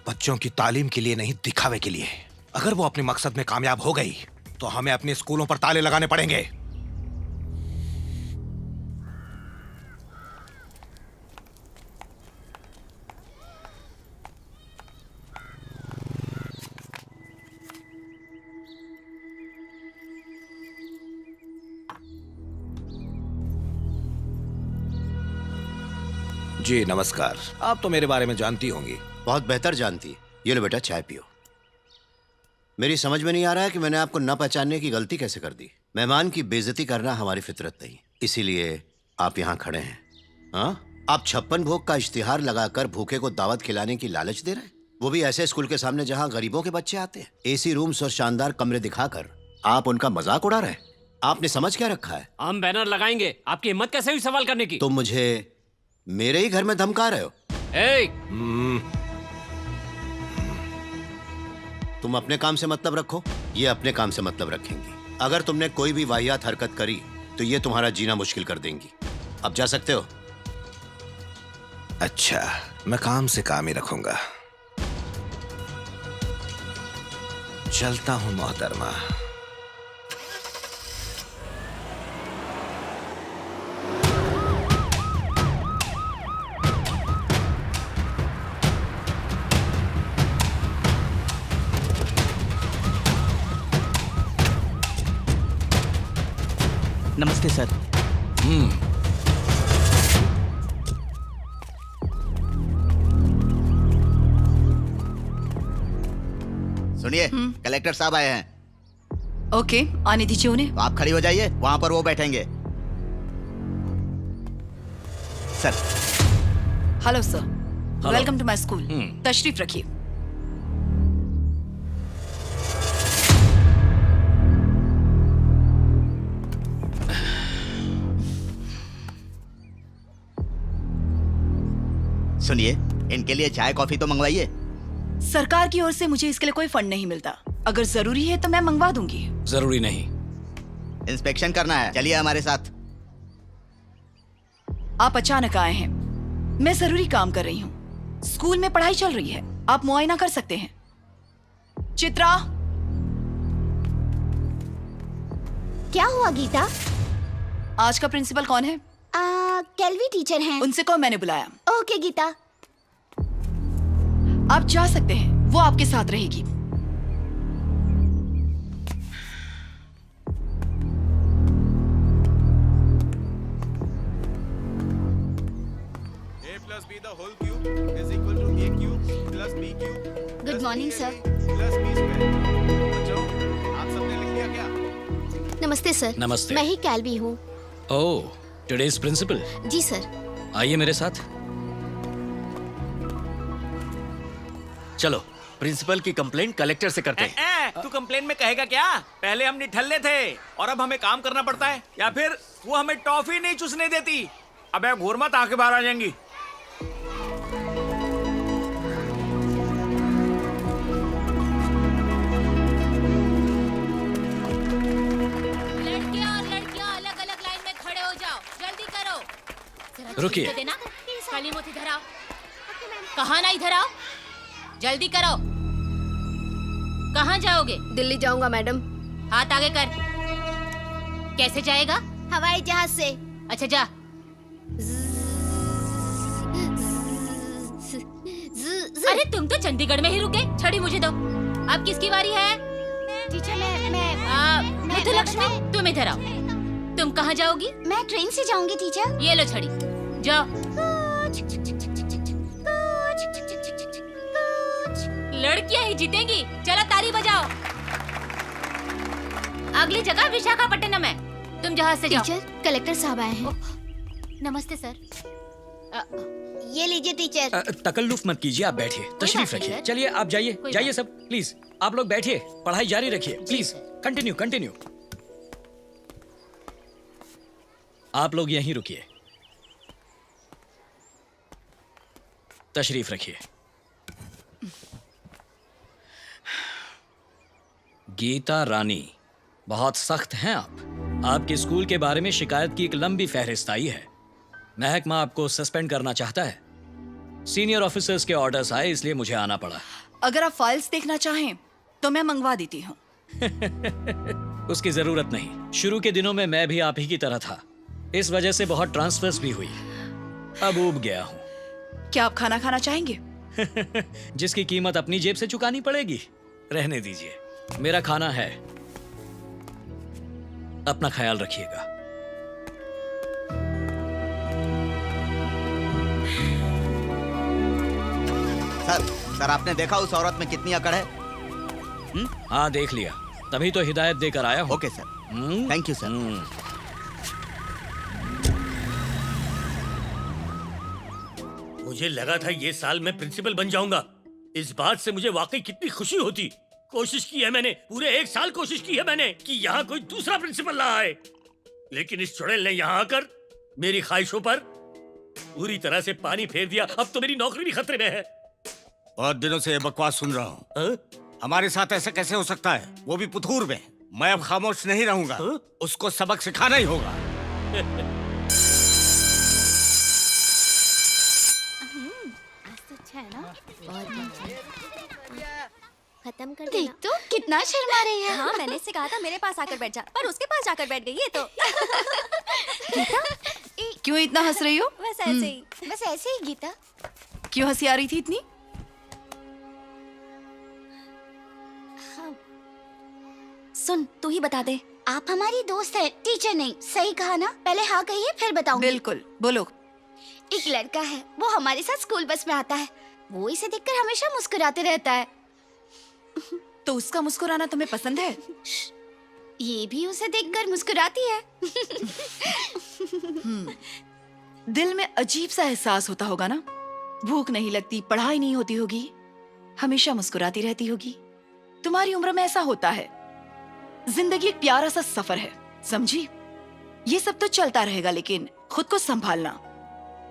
बच्चों की तालीम के लिए नहीं, दिखावे के लिए। अगर वो अपने मकसद में कामयाब हो गई तो हमें अपने स्कूलों पर ताले लगाने पड़ेंगे। जी नमस्कार। आप तो मेरे बारे में जानती होंगी। बहुत बेहतर जानती। ये लो बेटा, चाय पियो। मेरी समझ में नहीं आ रहा है कि मैंने आपको न पहचानने की गलती कैसे कर दी। मेहमान की बेइज्जती करना हमारी फितरत नहीं, इसीलिए आप यहाँ खड़े हैं। हाँ, आप 56 भोग का इश्तिहार लगाकर भूखे को दावत खिलाने की लालच दे रहे हैं, वो भी ऐसे स्कूल के सामने जहाँ गरीबों के बच्चे आते हैं। एसी रूम्स और शानदार कमरे दिखाकर आप उनका मजाक उड़ा रहे हैं। आपने समझ क्या रखा है? हम बैनर लगाएंगे, आपकी हिम्मत कैसे हुई सवाल करने की? तुम मुझे मेरे ही घर में धमका रहे हो। तुम अपने काम से मतलब रखो, ये अपने काम से मतलब रखेंगी। अगर तुमने कोई भी वाहियात हरकत करी तो ये तुम्हारा जीना मुश्किल कर देंगी। अब जा सकते हो। अच्छा, मैं काम से काम ही रखूंगा। चलता हूं मोहतरमा। नमस्ते सर। सुनिए, कलेक्टर साहब आए हैं। ओके, आने दीजिए उन्हें। तो आप खड़ी हो जाइए, वहां पर वो बैठेंगे। Sir. Hello sir, welcome to my school. तशरीफ रखिए। सुनिए, इनके लिए चाय कॉफी तो मंगवाइए। सरकार की ओर से मुझे इसके लिए कोई फंड नहीं मिलता। अगर जरूरी है तो मैं मंगवा दूंगी। जरूरी नहीं। इंस्पेक्शन करना है, चलिए हमारे साथ। आप अचानक आए हैं, मैं जरूरी काम कर रही हूँ। स्कूल में पढ़ाई चल रही है, आप मुआयना कर सकते हैं। चित्रा। क्या हुआ गीता? आज का प्रिंसिपल कौन है? केल्वी टीचर हैं। उनसे कौन मैंने बुलाया? ओके गीता। आप जा सकते हैं, वो आपके साथ रहेगी। Good morning sir. नमस्ते सर। नमस्ते। मैं ही कैल्वी हूँ। ओह, टुडेज प्रिंसिपल। जी सर। आइए मेरे साथ। चलो, प्रिंसिपल की कंप्लेंट कलेक्टर से करते हैं। तू कंप्लेन में कहेगा क्या? पहले हम निठल्ले थे और अब हमें काम करना पड़ता है, या फिर वो हमें टॉफी नहीं चूसने देती। अबे घूर मत, आंखें बाहर आ जाएंगी। रुकिए। काली मोती धराओ। कहाँ ना इधर आओ, जल्दी करो। कहाँ जाओगे? दिल्ली जाऊंगा मैडम। हाथ आगे कर। कैसे जाएगा? हवाई जहाज से। अच्छा जा। अरे तुम तो चंडीगढ़ में ही रुके। छड़ी मुझे दो। अब किसकी बारी है? टीचर मैं मुथुलक्ष्मी, तुम इधर आओ। तुम कहाँ जाओगी? मैं ट्रेन से जाऊंगी टीचर। ये लो छड़ी, जाओ। लड़कियां ही जीतेंगी। चलो ताली बजाओ। अगली जगह विशाखापट्टनम है। तुम जहाज से जाओ। टीचर कलेक्टर साहब आए हैं। नमस्ते सर। ये लीजिए टीचर। तकल्लुफ मत कीजिए, आप बैठिए, तशरीफ बात नहीं, रखिए। सर। चलिए आप जाइए, कोई जाइए बात सब, प्लीज आप लोग बैठिए, पढ़ाई जारी रखिए, प्लीज कंटिन्यू कंटिन्यू। आप लोग यहीं रुकिए, तशरीफ रखिए। गीता रानी, बहुत सख्त हैं आप। आपके स्कूल के बारे में शिकायत की एक लंबी फहरिस्त आई है। महकमा आपको सस्पेंड करना चाहता है। सीनियर ऑफिसर्स के ऑर्डर्स आए, इसलिए मुझे आना पड़ा। अगर आप फाइल्स देखना चाहें तो मैं मंगवा देती हूँ। उसकी जरूरत नहीं। शुरू के दिनों में मैं भी आप ही की तरह था। इस वजह से बहुत ट्रांसफर्स भी हुई। अब ऊब गया हूँ। क्या आप खाना खाना चाहेंगे? जिसकी कीमत अपनी जेब से चुकानी पड़ेगी, रहने दीजिए। मेरा खाना है, अपना ख्याल रखिएगा। सर आपने देखा उस औरत में कितनी अकड़ है? हाँ देख लिया, तभी तो हिदायत देकर आया हूँ। Okay sir, thank you sir. मुझे लगा था ये साल मैं प्रिंसिपल बन जाऊंगा। इस बात से मुझे वाकई कितनी खुशी होती। कोशिश की है मैंने, पूरे 1 साल कोशिश की है मैंने कि यहाँ कोई दूसरा प्रिंसिपल ना आए, लेकिन इस चुड़ैल ने यहाँ आकर मेरी ख्वाहिशों पर पूरी तरह से पानी फेर दिया। अब तो मेरी नौकरी भी खतरे में है। बहुत दिनों से ये बकवास सुन रहा हूँ। हमारे साथ ऐसा कैसे हो सकता है, वो भी पुथूर में। मैं अब खामोश नहीं रहूंगा। उसको सबक सिखाना ही होगा। अच्छा है ना? खत्म कर देख तो कितना शर्मा रही है। हाँ, मैंने इससे कहा था मेरे पास आकर बैठ जा, पर उसके पास जाकर बैठ गई है तो। क्यों इतना हंस रही हो? बस ऐसे ही, बस ऐसे ही गीता। क्यों हंसी आ रही थी इतनी? सुन, तू ही बता दे। आप हमारी दोस्त है, टीचर नहीं। सही कहा ना? पहले हाँ कहिए फिर बताऊंगी। बिल्कुल, बोलो। एक लड़का है, वो हमारे साथ स्कूल बस में आता है। वो इसे देखकर हमेशा मुस्कुराते रहता है। तो उसका मुस्कुराना तुम्हें पसंद है? ये भी उसे देखकर मुस्कुराती है। दिल में अजीब सा एहसास होता होगा ना। भूख नहीं लगती, पढ़ाई नहीं होती होगी, हमेशा मुस्कुराती रहती होगी। तुम्हारी उम्र में ऐसा होता है। जिंदगी एक प्यारा सा सफर है, समझी? ये सब तो चलता रहेगा, लेकिन खुद को संभालना।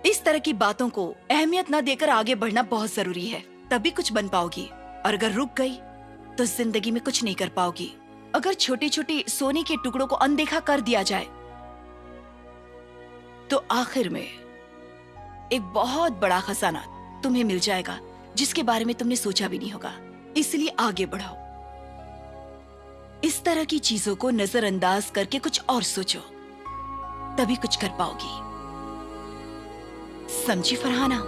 इस तरह की बातों को अहमियत न देकर आगे बढ़ना बहुत जरूरी है, तभी कुछ बन पाओगी। और अगर रुक गई तो जिंदगी में कुछ नहीं कर पाओगी। अगर छोटी छोटी सोने के टुकड़ों को अनदेखा कर दिया जाए तो आखिर में एक बहुत बड़ा खजाना तुम्हें मिल जाएगा, जिसके बारे में तुमने सोचा भी नहीं होगा। इसलिए आगे बढ़ो। इस तरह की चीजों को नजरअंदाज करके कुछ और सोचो, तभी कुछ कर पाओगी। समझी फरहाना?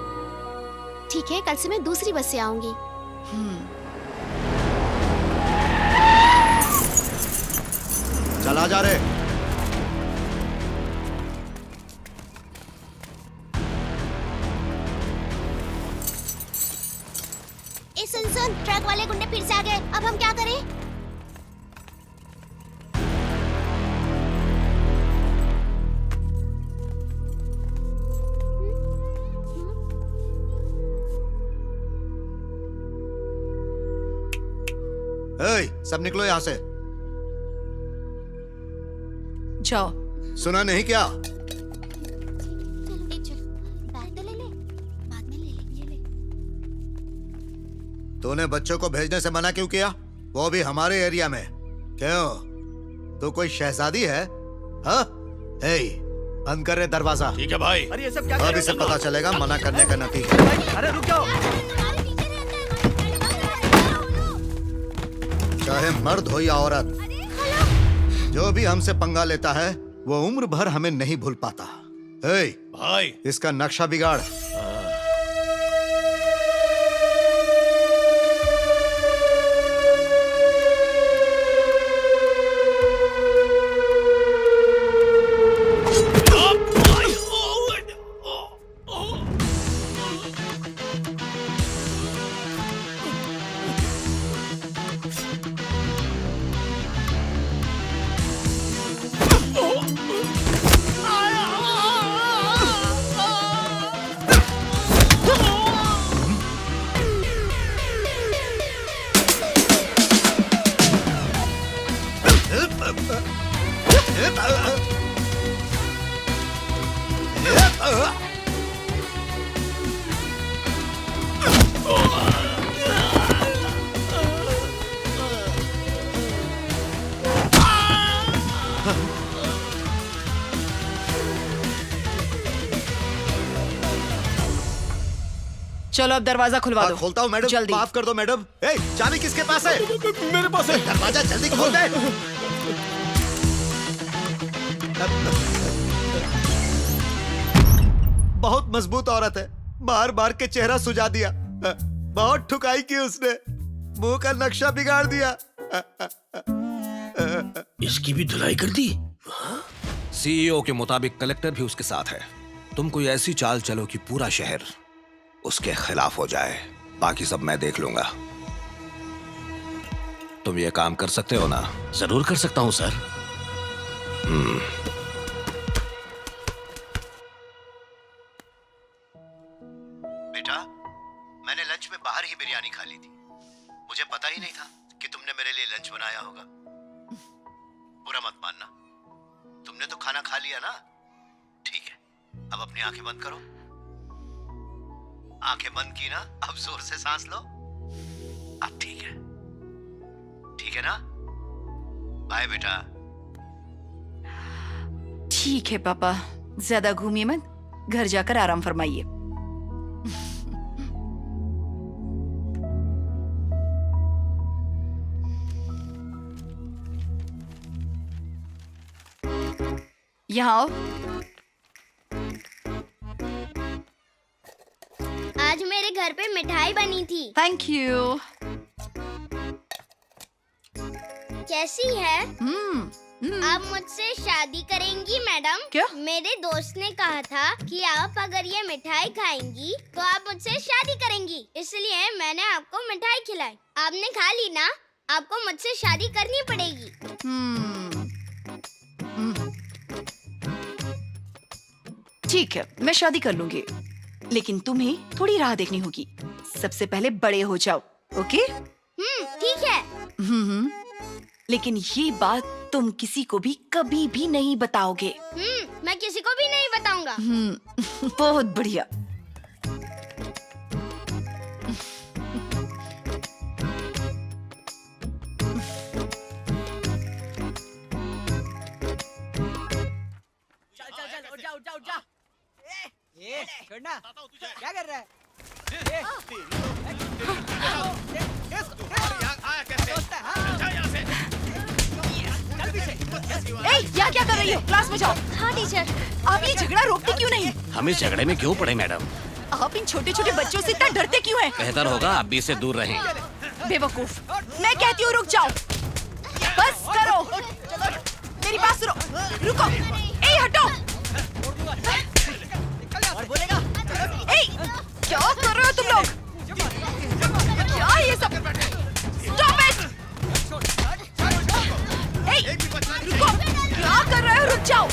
ठीक है, कल से मैं दूसरी बस से आऊंगी। चला जा रे। सुन, ट्रक वाले गुंडे फिर से आ गए। अब हम क्या करें? सब निकलो यहाँ से। जाओ। सुना नहीं क्या? तूने बच्चों को भेजने से मना क्यों किया? वो भी हमारे एरिया में। क्यों? तू कोई शहजादी है? हाँ? बंद कर रहे दरवाजा। ठीक है भाई। अरे ये सब क्या? अब इसे पता चलेगा मना करने का नतीजा। अरे रुक जाओ। चाहे मर्द हो या औरत, जो भी हमसे पंगा लेता है वो उम्र भर हमें नहीं भूल पाता। भाई इसका नक्शा बिगाड़। चलो अब दरवाजा खुलवा दो। खोलता हूँ मैडम, जल्दी। माफ कर दो मैडम। चाबी किसके पास है? मेरे पास है। दरवाजा जल्दी खोल दे। बहुत मजबूत औरत है, बार बार के चेहरा सुझा दिया। बहुत ठुकाई की उसने, मुंह का नक्शा बिगाड़ दिया। इसकी भी धुलाई कर दी। सीईओ के मुताबिक कलेक्टर भी उसके साथ है। तुम कोई ऐसी चाल चलो कि पूरा शहर उसके खिलाफ हो जाए। बाकी सब मैं देख लूंगा। तुम ये काम कर सकते हो ना? जरूर कर सकता हूँ सर। बेटा, मैंने लंच में बाहर ही बिरयानी खा ली थी। मुझे पता ही नहीं था कि तुमने मेरे लिए लंच बनाया होगा। बुरा मत मानना। तुमने तो खाना खा लिया ना? ठीक है, अब अपनी आंखें बंद करो। आंखें बंद की ना? अब जोर से सांस लो। अब ठीक है, ठीक है ना? बाय बेटा। ठीक है पापा, ज्यादा घूमिए मत, घर जाकर आराम फरमाइए। यहाँ आओ। आज मेरे घर पे मिठाई बनी थी। Thank you. कैसी है? आप मुझसे शादी करेंगी मैडम? क्या? मेरे दोस्त ने कहा था कि आप अगर ये मिठाई खाएंगी तो आप मुझसे शादी करेंगी, इसलिए मैंने आपको मिठाई खिलाई। आपने खा ली ना? आपको मुझसे शादी करनी पड़ेगी। ठीक है, मैं शादी कर लूंगी, लेकिन तुम्हें थोड़ी राह देखनी होगी। सबसे पहले बड़े हो जाओ, ओके? ठीक है। लेकिन ये बात तुम किसी को भी कभी भी नहीं बताओगे। मैं किसी को भी नहीं बताऊंगा। बहुत बढ़िया। छोड़ना, क्या कर रहा है? यहाँ क्या कर रही हो? क्लास में जाओ। हाँ टीचर। आप ये झगड़ा रोकते क्यों नहीं? हम इस झगड़े में क्यों पड़े मैडम? आप इन छोटे छोटे बच्चों से इतना डरते क्यों हैं? बेहतर होगा आप भी इससे दूर रहें। बेवकूफ, मैं कहती हूँ रुक जाओ। बस करो, मेरी बात सुनो। रुको, ए हटो। ए, क्या कर रहे हो तुम लोग? क्या ये सब? Stop it! ए, रुको, क्या कर रहे हो? रुक जाओ।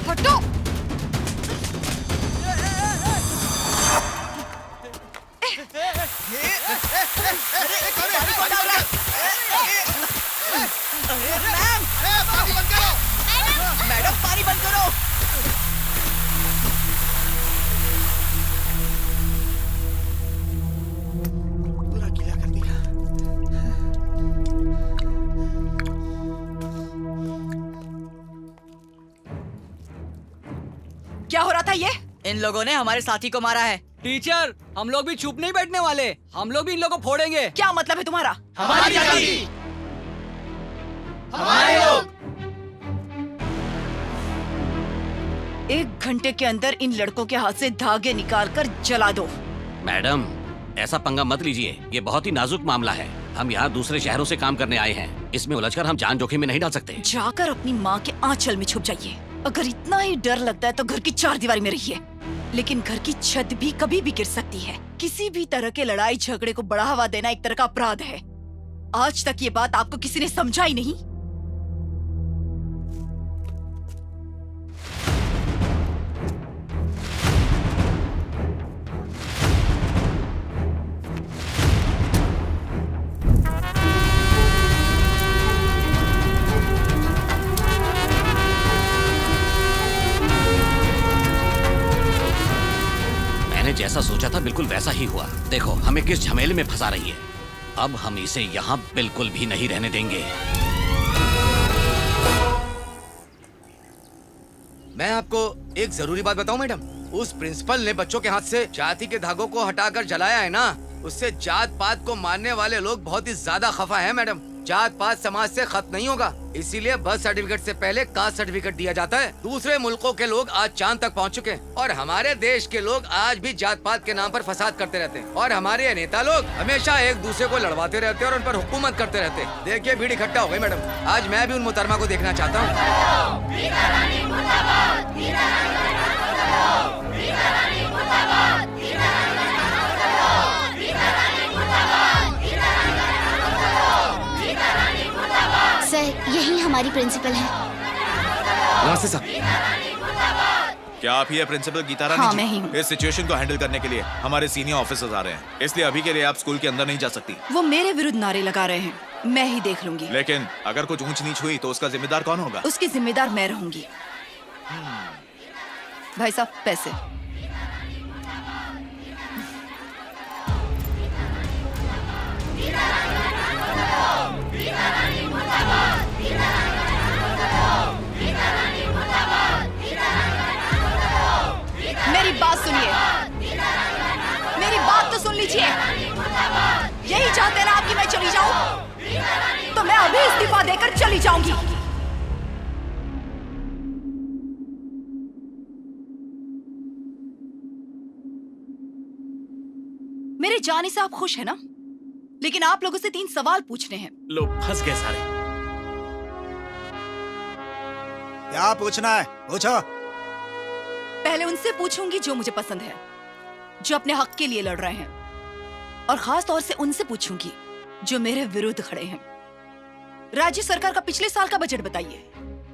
हटो। मैडम पानी बंद करो। पूरा गीला कर दिया। क्या हो रहा था ये? इन लोगों ने हमारे साथी को मारा है। टीचर, हम लोग भी चुप नहीं बैठने वाले, हम लोग भी इन लोगों को फोड़ेंगे। क्या मतलब है तुम्हारा? हमारी आजादी, हमारे लोग। 1 घंटे के अंदर इन लड़कों के हाथ से धागे निकालकर जला दो। मैडम, ऐसा पंगा मत लीजिए, ये बहुत ही नाजुक मामला है। हम यहाँ दूसरे शहरों से काम करने आए हैं, इसमें उलझकर हम जान जोखिम में नहीं डाल सकते। जाकर अपनी माँ के आंचल में छुप जाइए। अगर इतना ही डर लगता है तो घर की 4 दीवारी में रहिए, लेकिन घर की छत भी कभी भी गिर सकती है। किसी भी तरह के लड़ाई झगड़े को बढ़ावा देना एक तरह का अपराध है। आज तक ये बात आपको किसी ने समझा ही नहीं। जैसा सोचा था बिल्कुल वैसा ही हुआ। देखो हमें किस झमेले में फंसा रही है। अब हम इसे यहाँ बिल्कुल भी नहीं रहने देंगे। मैं आपको एक जरूरी बात बताऊं मैडम, उस प्रिंसिपल ने बच्चों के हाथ से जाति के धागों को हटाकर जलाया है ना, उससे जात पात को मानने वाले लोग बहुत ही ज्यादा खफा हैं मैडम। जात पात समाज से खत्म नहीं होगा, इसीलिए बर्थ सर्टिफिकेट से पहले कास्ट सर्टिफिकेट दिया जाता है। दूसरे मुल्कों के लोग आज चांद तक पहुंच चुके हैं और हमारे देश के लोग आज भी जात पात के नाम पर फसाद करते रहते हैं और हमारे नेता लोग हमेशा एक दूसरे को लड़वाते रहते हैं और उन पर हुकूमत करते रहते हैं। देखिए भीड़ इकट्ठा हो गई मैडम, आज मैं भी उन मोहतरमा को देखना चाहता हूँ। सर, यही हमारी प्रिंसिपल है। नमस्ते सर। क्या आप ही है प्रिंसिपल गीता रानी हाँ, जी? मैं ही हूँ। इस सिचुएशन को हैंडल करने के लिए हमारे सीनियर ऑफिसर्स आ रहे हैं, इसलिए अभी के लिए आप स्कूल के अंदर नहीं जा सकती। वो मेरे विरुद्ध नारे लगा रहे हैं, मैं ही देख लूंगी। लेकिन अगर कुछ ऊंच नीच हुई तो उसका जिम्मेदार कौन होगा? उसकी जिम्मेदार मैं रहूंगी। भाई साहब, पैसे। मेरी बात सुनिए, मेरी बात तो सुन लीजिए। यही चाहते हैं ना आप कि मैं चली जाऊं? तो मैं अभी इस्तीफा देकर चली जाऊंगी। मेरे जाने से आप खुश हैं ना? लेकिन आप लोगों से 3 सवाल पूछने हैं। लो फंस गए सारे। क्या पूछना है? पूछो। पहले उनसे पूछूंगी जो मुझे पसंद है, जो अपने हक के लिए लड़ रहे हैं, और खास तौर से उनसे पूछूंगी जो मेरे विरुद्ध खड़े हैं। राज्य सरकार का पिछले साल का बजट बताइए।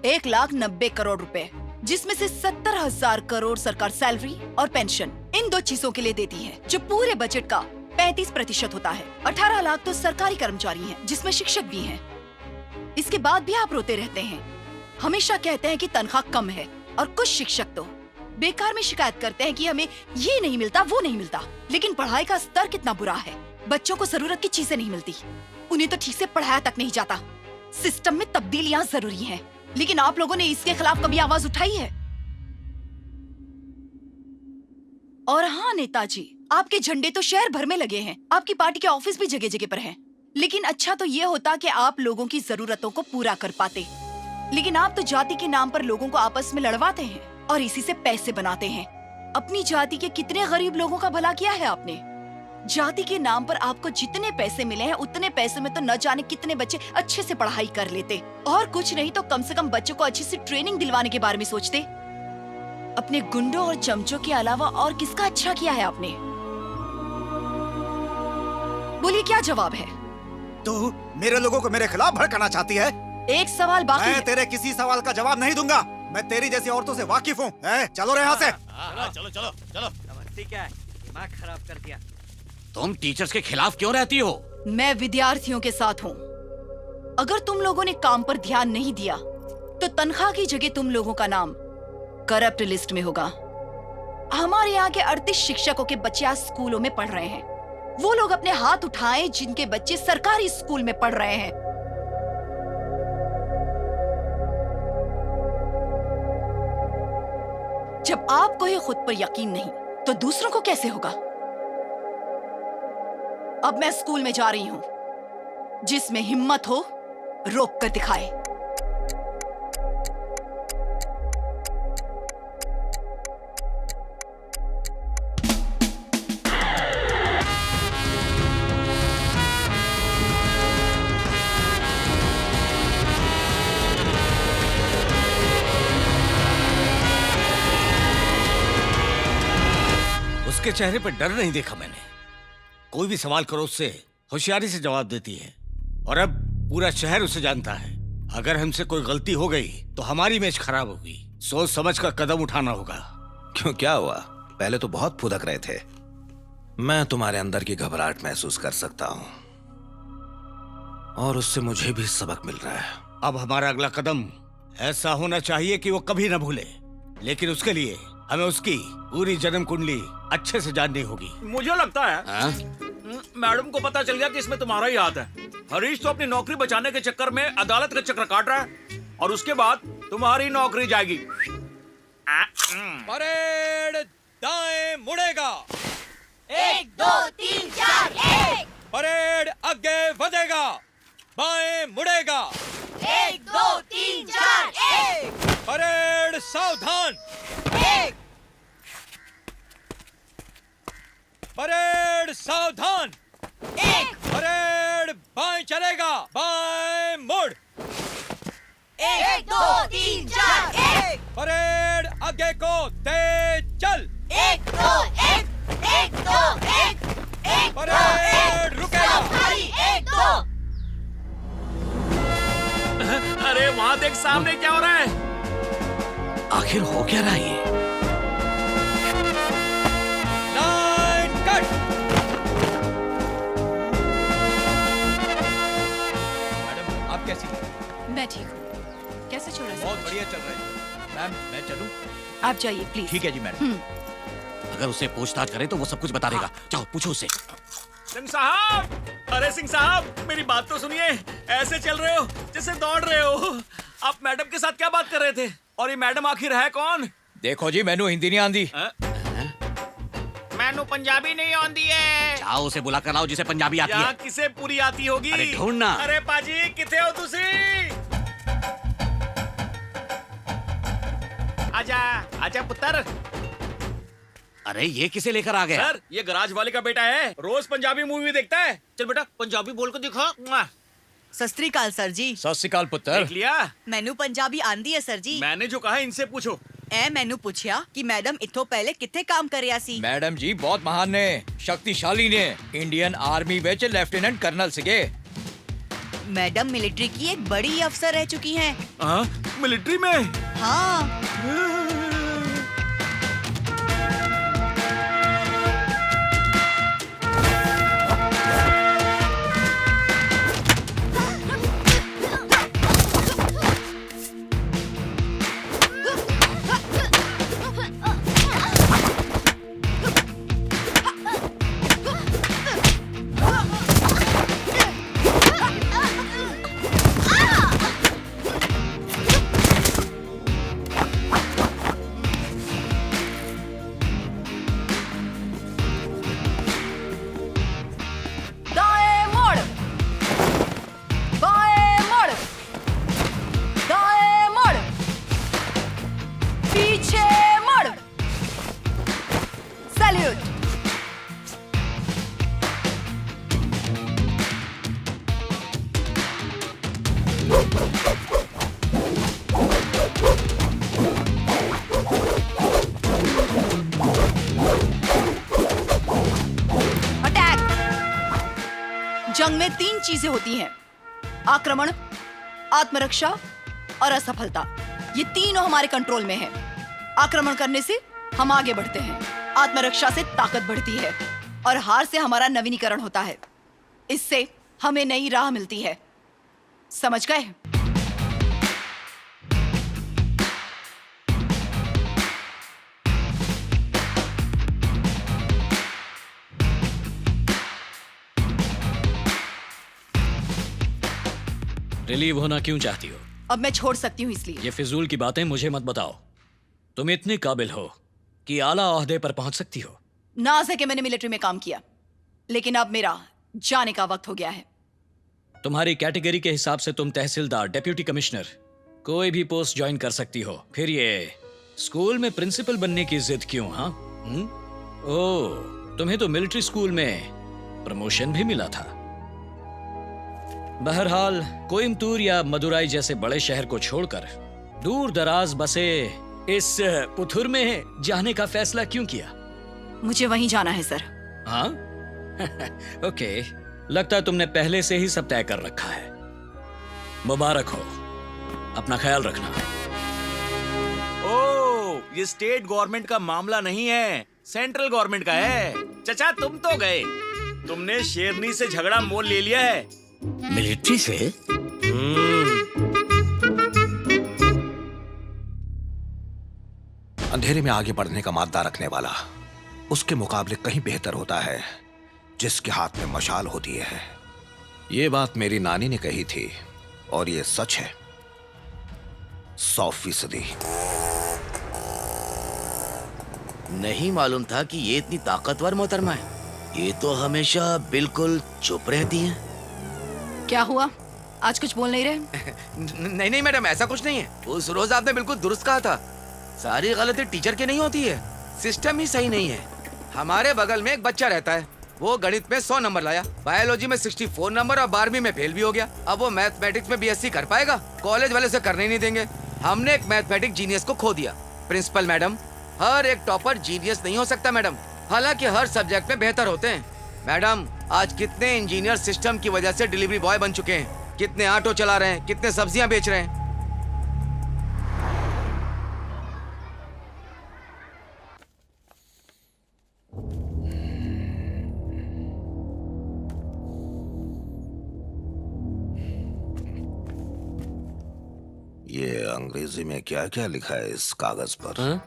1,90,000 करोड़ रुपए, जिसमें से 70,000 करोड़ सरकार सैलरी और पेंशन इन 2 चीजों के लिए देती है, जो पूरे बजट का 35% होता है। 18 लाख तो सरकारी कर्मचारी हैं, जिसमें शिक्षक भी हैं। इसके बाद भी आप रोते रहते हैं, हमेशा कहते हैं कि तनख्वाह कम है, और कुछ शिक्षक तो बेकार में शिकायत करते हैं कि हमें ये नहीं मिलता, वो नहीं मिलता। लेकिन पढ़ाई का स्तर कितना बुरा है, बच्चों को जरूरत की चीजें नहीं मिलती, उन्हें तो ठीक से पढ़ाया तक नहीं जाता। सिस्टम में तब्दीलियां जरूरी हैं, लेकिन आप लोगों ने इसके खिलाफ कभी आवाज उठाई है? और हाँ नेताजी, आपके झंडे तो शहर भर में लगे हैं, आपकी पार्टी के ऑफिस भी जगह जगह पर हैं। लेकिन अच्छा तो ये होता कि आप लोगों की जरूरतों को पूरा कर पाते, लेकिन आप तो जाति के नाम पर लोगों को आपस में लड़वाते हैं और इसी से पैसे बनाते हैं। अपनी जाति के कितने गरीब लोगों का भला किया है आपने? जाति के नाम पर आपको जितने पैसे मिले हैं, उतने पैसे में तो न जाने कितने बच्चे अच्छे से पढ़ाई कर लेते, और कुछ नहीं तो कम से कम बच्चों को अच्छी सी ट्रेनिंग दिलवाने के बारे में सोचते। अपने गुंडों और चमचों के अलावा और किसका अच्छा किया है आपने? बोलिए, क्या जवाब है? तू मेरे लोगों को मेरे खिलाफ भड़काना चाहती है? एक सवाल बाकी मैं है। तेरे किसी सवाल का जवाब नहीं दूंगा। मैं तेरी जैसी औरतों से वाकिफ हूँ। चलो रे यहाँ से। चलो चलो चलो। क्या है, दिमाग खराब कर दिया। तुम टीचर्स के खिलाफ क्यों रहती हो? मैं विद्यार्थियों के साथ हूँ। अगर तुम लोगों ने काम पर ध्यान नहीं दिया तो तनख्वाह की जगह तुम लोगों का नाम करप्ट लिस्ट में होगा। हमारे यहाँ के 38 शिक्षकों के बच्चे आज स्कूलों में पढ़ रहे हैं। वो लोग अपने हाथ उठाएं जिनके बच्चे सरकारी स्कूल में पढ़ रहे हैं। जब आपको ही खुद पर यकीन नहीं तो दूसरों को कैसे होगा? अब मैं स्कूल में जा रही हूं। जिसमें हिम्मत हो रोक कर दिखाए। उसके चेहरे पर डर नहीं देखा मैंने। कोई भी सवाल करो उससे होशियारी से जवाब देती है, और अब पूरा शहर उसे जानता है। अगर हमसे कोई गलती हो गई तो हमारी इमेज खराब होगी। सोच समझ कर कदम उठाना होगा। क्यों, क्या हुआ? पहले तो बहुत फुदक रहे थे। मैं तुम्हारे अंदर की घबराहट महसूस कर सकता हूं, और उससे मुझे भी सबक मिल रहा है। अब हमारा अगला कदम ऐसा होना चाहिए कि वो कभी न भूले, लेकिन उसके लिए हमें उसकी पूरी जन्म कुंडली अच्छे से जाननी होगी। मुझे लगता है मैडम को पता चल गया कि इसमें तुम्हारा ही हाथ है। हरीश तो अपनी नौकरी बचाने के चक्कर में अदालत का चक्कर काट रहा है, और उसके बाद तुम्हारी नौकरी जाएगी। परेड दाएं मुड़ेगा। 1 2 3 4 1। परेड आगे बढ़ेगा। बाएं मुड़ेगा। 1 2 3 4 1। परेड सावधान। 1। परेड सावधान। 1। परेड बाएं चलेगा। बाएं मुड़। 1 2 3 4 1। परेड आगे को तेज चल। 1 2 1 1 2 1 1। परेड रुकेगा। 1 2। अरे वहां देख, सामने क्या हो रहा है? आखिर हो क्या रहा है ये? Line cut. मैडम आप कैसी हैं? मैं ठीक हूँ। कैसे चल रहा है? बहुत बढ़िया चल रहा है। मैम मैं चलूं? आप जाइए प्लीज। ठीक है जी मैडम। अगर उसे पूछताछ करें तो वो सब कुछ बता देगा। जाओ पूछो उसे। सिंह साहब, अरे सिंह साहब, मेरी बात तो सुनिए। ऐसे चल रहे हो जैसे दौड़ रहे हो। आप मैडम के साथ क्या बात कर रहे थे? और ये मैडम आखिर है कौन? देखो जी, मैनू हिंदी नहीं आंदी। मैनू पंजाबी नहीं आंदी है। जाओ उसे बुला कर लाओ जिसे पंजाबी आती है। किसे पूरी आती होगी? अरे ढूंढना। अरे पाजी किथे हो तुसी? आजा आजा पुत्र। अरे ये किसे लेकर आ गया? सर ये गराज वाले का बेटा है, रोज पंजाबी मूवी देखता है। चल बेटा पंजाबी बोल कर दिखा। सत श्री अकाल सर जी। सत श्री अकाल पुत्र। देख लिया? मैनू पंजाबी आंदी है सर जी। मैंने जो कहा इनसे पूछो। मैनू पूछया कि मैडम इत्थों पहले कित्थे काम करया सी? मैडम जी बहुत महान ने, शक्तिशाली ने, Indian army which lieutenant colonel सिगे। मैडम मिलिट्री की एक बड़ी अफसर रह चुकी हैं। मिलिट्री में? हाँ। जंग में 3 चीजें होती हैं: आक्रमण, आत्मरक्षा और असफलता। ये तीनों हमारे कंट्रोल में है। आक्रमण करने से हम आगे बढ़ते हैं, आत्मरक्षा से ताकत बढ़ती है, और हार से हमारा नवीनीकरण होता है। इससे हमें नई राह मिलती है। समझ गए? रिलीव होना क्यों चाहती हो? अब मैं छोड़ सकती हूँ इसलिए। ये फिजूल की बातें मुझे मत बताओ। तुम इतने काबिल हो कि आला ओहदे पर पहुंच सकती हो। नाज है कि मैंने मिलिट्री में काम किया, लेकिन अब मेरा जाने का वक्त हो गया है। तुम्हारी कैटेगरी के हिसाब से तुम तहसीलदार, डिप्टी कमिश्नर, कोई भी पोस्ट ज्वाइन कर सकती हो। फिर ये स्कूल में प्रिंसिपल बनने की जिद क्यों? हाँ, ओह, तुम्हें तो मिलिट्री स्कूल में प्रमोशन भी मिला था। बहरहाल कोयम्बतूर या मदुराई जैसे बड़े शहर को छोड़कर दूर दराज बसे इस पुथुर में जाने का फैसला क्यों किया? मुझे वहीं जाना है सर। हाँ? ओके, लगता है तुमने पहले से ही सब तय कर रखा है। मुबारक हो, अपना ख्याल रखना। ओ, ये स्टेट गवर्नमेंट का मामला नहीं है, सेंट्रल गवर्नमेंट का है। चचा तुम तो गए, तुमने शेरनी से झगड़ा मोल ले लिया है। मिलिट्री से? अंधेरे में आगे बढ़ने का माद्दा रखने वाला उसके मुकाबले कहीं बेहतर होता है जिसके हाथ में मशाल होती है। ये बात मेरी नानी ने कही थी और ये सच है 100%। नहीं मालूम था कि ये इतनी ताकतवर मोहतरमा है। ये तो हमेशा बिल्कुल चुप रहती हैं। क्या हुआ, आज कुछ बोल नहीं रहे? नहीं नहीं मैडम, ऐसा कुछ नहीं है। उस रोज आपने बिल्कुल दुरुस्त कहा था, सारी गलती टीचर की नहीं होती है, सिस्टम ही सही नहीं है। हमारे बगल में एक बच्चा रहता है, वो गणित में 100 नंबर लाया, बायोलॉजी में 64 नंबर और 12वीं में फेल भी हो गया। अब वो मैथमेटिक्स में बीएससी कर पाएगा? कॉलेज वाले से करने ही नहीं देंगे। हमने एक मैथमेटिक्स जीनियस को खो दिया। प्रिंसिपल मैडम, हर एक टॉपर जीनियस नहीं हो सकता मैडम, हालांकि हर सब्जेक्ट में बेहतर होते हैं। मैडम, आज कितने इंजीनियर सिस्टम की वजह से डिलीवरी बॉय बन चुके हैं, कितने ऑटो चला रहे हैं, कितने सब्जियां बेच रहे हैं। ये अंग्रेजी में क्या क्या लिखा है इस कागज पर?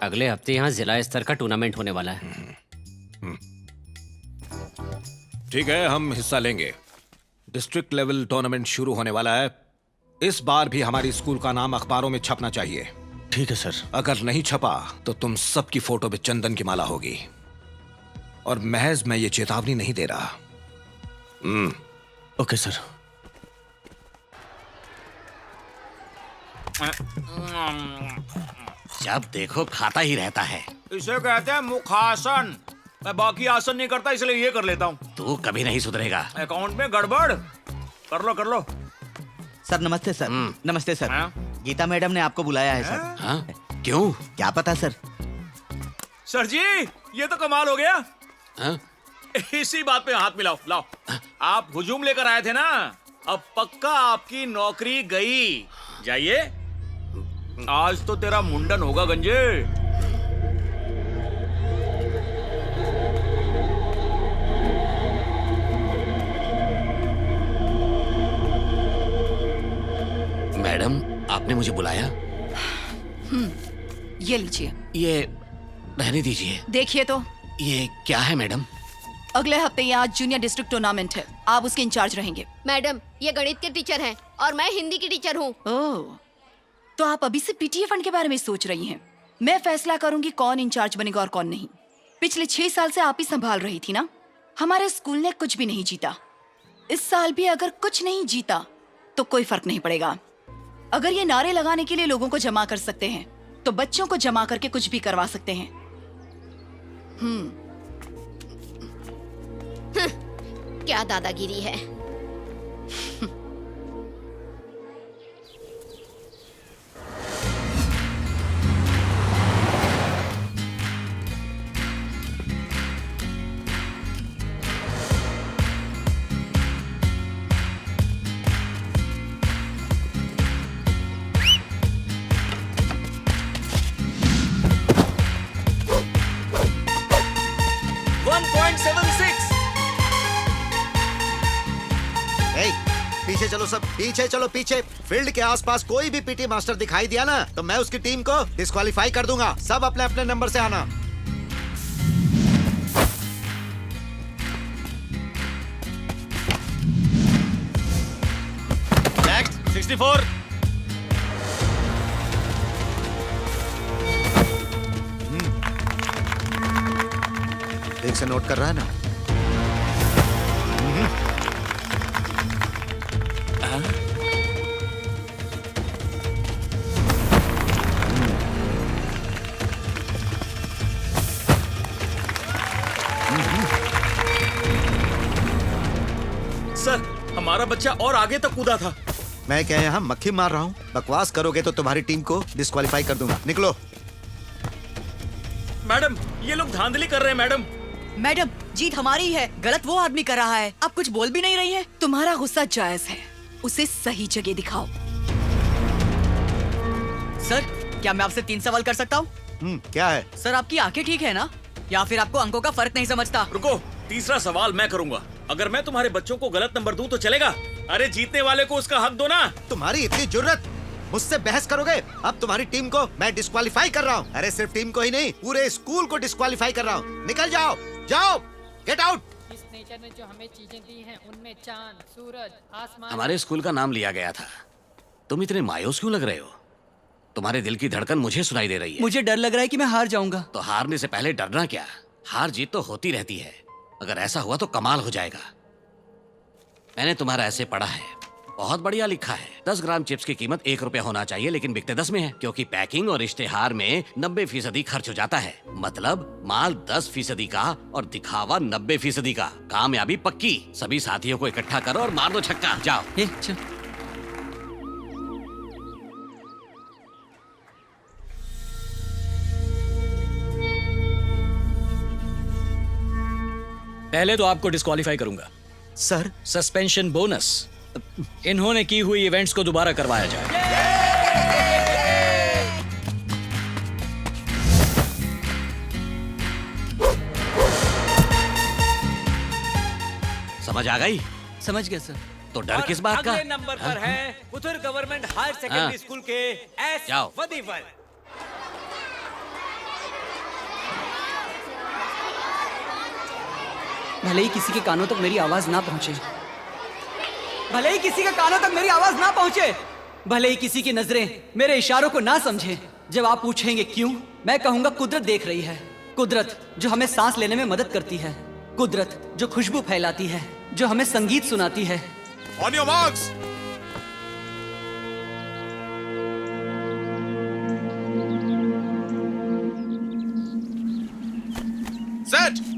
अगले हफ्ते यहाँ जिला स्तर का टूर्नामेंट होने वाला है। ठीक है, हम हिस्सा लेंगे। डिस्ट्रिक्ट लेवल टूर्नामेंट शुरू होने वाला है। इस बार भी हमारी स्कूल का नाम अखबारों में छपना चाहिए। ठीक है सर। अगर नहीं छपा तो तुम सबकी फोटो पे चंदन की माला होगी। और महज मैं ये चेतावनी नहीं दे रहा। Okay sir. जब देखो खाता ही रहता है। इसे कहते हैं मुखासन। मैं बाकी आसन नहीं करता, इसलिए ये कर लेता हूँ। तू कभी नहीं सुधरेगा। अकाउंट में गड़बड़। कर लो। सर नमस्ते सर। नमस्ते सर। गीता मैडम ने आपको बुलाया है सर। हाँ? क्यों? क्या पता सर। सर जी, ये तो कमाल हो गया। हाँ? इसी बात पे हाथ मिलाओ। लाओ, आप हुजूम लेकर आए थे ना, अब पक्का आपकी नौकरी गई। जाइए, आज तो तेरा मुंडन होगा गंजे। मैडम, आपने मुझे बुलाया? ये लीजिए। ये रहने दीजिए। देखिए तो। ये क्या है मैडम? अगले हफ्ते यहाँ जूनियर डिस्ट्रिक्ट टूर्नामेंट है, आप उसके इंचार्ज रहेंगे। मैडम, ये गणित के टीचर हैं और मैं हिंदी की टीचर हूँ। ओह, तो आप अभी से पीटीए फंड के बारे में सोच रही हैं। मैं फैसला करूंगी कौन इंचार्ज बनेगा और कौन नहीं। पिछले 6 साल से आप ही संभाल रही थी ना। हमारे स्कूल ने कुछ भी नहीं जीता। इस साल भी अगर कुछ नहीं जीता तो कोई फर्क नहीं पड़ेगा। अगर ये नारे लगाने के लिए लोगों को जमा कर सकते हैं तो बच्चों को जमा करके कुछ भी करवा सकते हैं। क्या दादागिरी है। पीछे चलो सब, पीछे चलो पीछे। फील्ड के आसपास कोई भी पीटी मास्टर दिखाई दिया ना तो मैं उसकी टीम को डिस्क्वालीफाई कर दूंगा। सब अपने अपने नंबर से आना। नेक्स्ट 64। ठीक से नोट कर रहा है ना? सर, हमारा बच्चा और आगे तक कूदा था। मैं क्या यहाँ मक्खी मार रहा हूँ? बकवास करोगे तो तुम्हारी टीम को डिस्क्वालीफाई कर दूंगा। निकलो। मैडम, ये लोग धांधली कर रहे हैं मैडम। मैडम, जीत हमारी है, गलत वो आदमी कर रहा है। आप कुछ बोल भी नहीं रही है। तुम्हारा गुस्सा जायज है, उसे सही जगह दिखाओ। सर, क्या मैं आपसे 3 सवाल कर सकता हूँ? क्या है? सर, आपकी आंखें ठीक है ना? या फिर आपको अंकों का फर्क नहीं समझता? रुको, तीसरा सवाल मैं करूंगा। अगर मैं तुम्हारे बच्चों को गलत नंबर दूं तो चलेगा? अरे जीतने वाले को उसका हक दो ना। तुम्हारी इतनी जुर्रत, मुझसे बहस करोगे? अब तुम्हारी टीम को मैं डिस्क्वालीफाई कर रहा हूँ। अरे सिर्फ टीम को ही नहीं, पूरे स्कूल को डिस्क्वालीफाई कर रहा हूँ। निकल जाओ, जाओ, गेट आउट। इस नेचर ने जो हमें चीजें दी हैं, उनमें चांद, सूरज, आसमान। हमारे स्कूल का नाम लिया गया था। तुम इतने मायूस क्यों लग रहे हो? तुम्हारे दिल की धड़कन मुझे सुनाई दे रही है। मुझे डर लग रहा है कि मैं हार जाऊंगा। तो हारने से पहले डरना क्या? हार जीत तो होती रहती है। अगर ऐसा हुआ तो कमाल हो जाएगा। मैंने तुम्हारा ऐसे पढ़ा है, बहुत बढ़िया लिखा है। 10 ग्राम चिप्स की कीमत 1 रुपया होना चाहिए, लेकिन बिकते 10 में है, क्योंकि पैकिंग और इश्तेहार में 90% खर्च हो जाता है। मतलब माल 10% का और दिखावा 90% का। कामयाबी पक्की। सभी साथियों को इकट्ठा करो और मार दो छक्का। जाओ। पहले तो आपको डिस्क्वालीफाई करूंगा। Sir, suspension bonus. इन्होंने की हुई इवेंट्स को दोबारा करवाया जाए। समझ आ गई? समझ गया सर। तो डर किस बात का? अगले नंबर पर है Puthur government higher secondary school के एस जाओ। वदीफर। भले ही किसी के कानों तक मेरी आवाज ना पहुंचे, भले ही किसी के कानों तक मेरी आवाज ना पहुंचे, भले ही किसी की नजरें मेरे इशारों को ना समझे, जब आप पूछेंगे क्यों, मैं कहूंगा कुदरत देख रही है। कुदरत जो हमें सांस लेने में मदद करती है, कुदरत जो खुशबू फैलाती है, जो हमें संगीत सुनाती है। On your marks. सेट।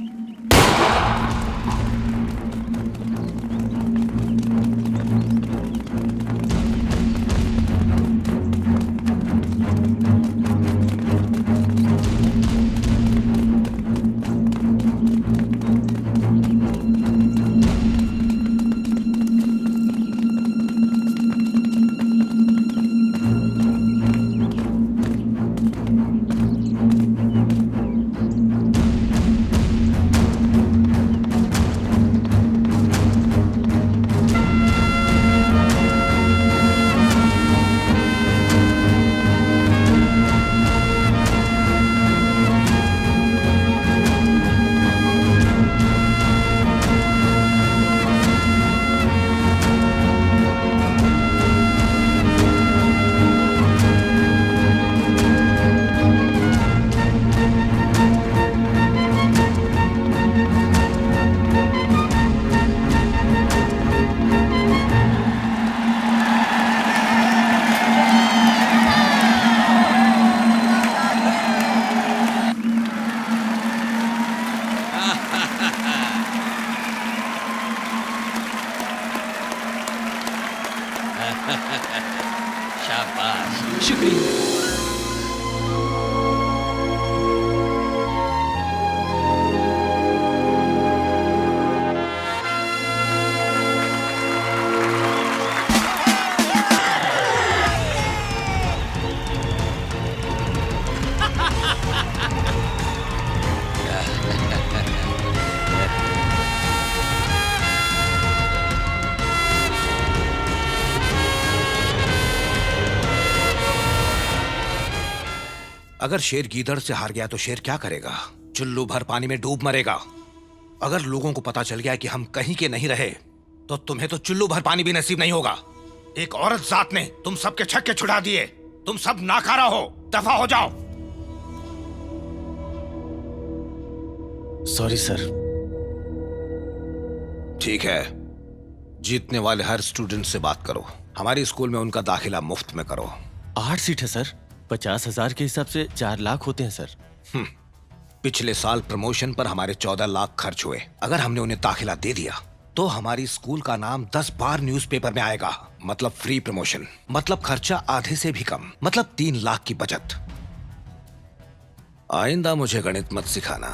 शाबाश। शुक्रिया। अगर शेर गीदड़ से हार गया तो शेर क्या करेगा? चुल्लू भर पानी में डूब मरेगा। अगर लोगों को पता चल गया कि हम कहीं के नहीं रहे तो तुम्हें तो चुल्लू भर पानी भी नसीब नहीं होगा। एक औरत जात ने तुम सबके छक्के छुड़ा दिए। तुम सब नाकारा हो, दफा हो जाओ। Sorry sir. ठीक है, जीतने वाले हर स्टूडेंट से बात करो। हमारे स्कूल में उनका दाखिला मुफ्त में करो। 8 सीट है सर। 50,000 के हिसाब से 4 लाख होते हैं सर। पिछले साल प्रमोशन पर हमारे 14 लाख खर्च हुए। अगर हमने उन्हें दाखिला दे दिया तो हमारी स्कूल का नाम 10 बार न्यूज़पेपर में आएगा। मतलब फ्री प्रमोशन, मतलब खर्चा आधे से भी कम, मतलब 3 लाख की बचत। आइंदा मुझे गणित मत सिखाना।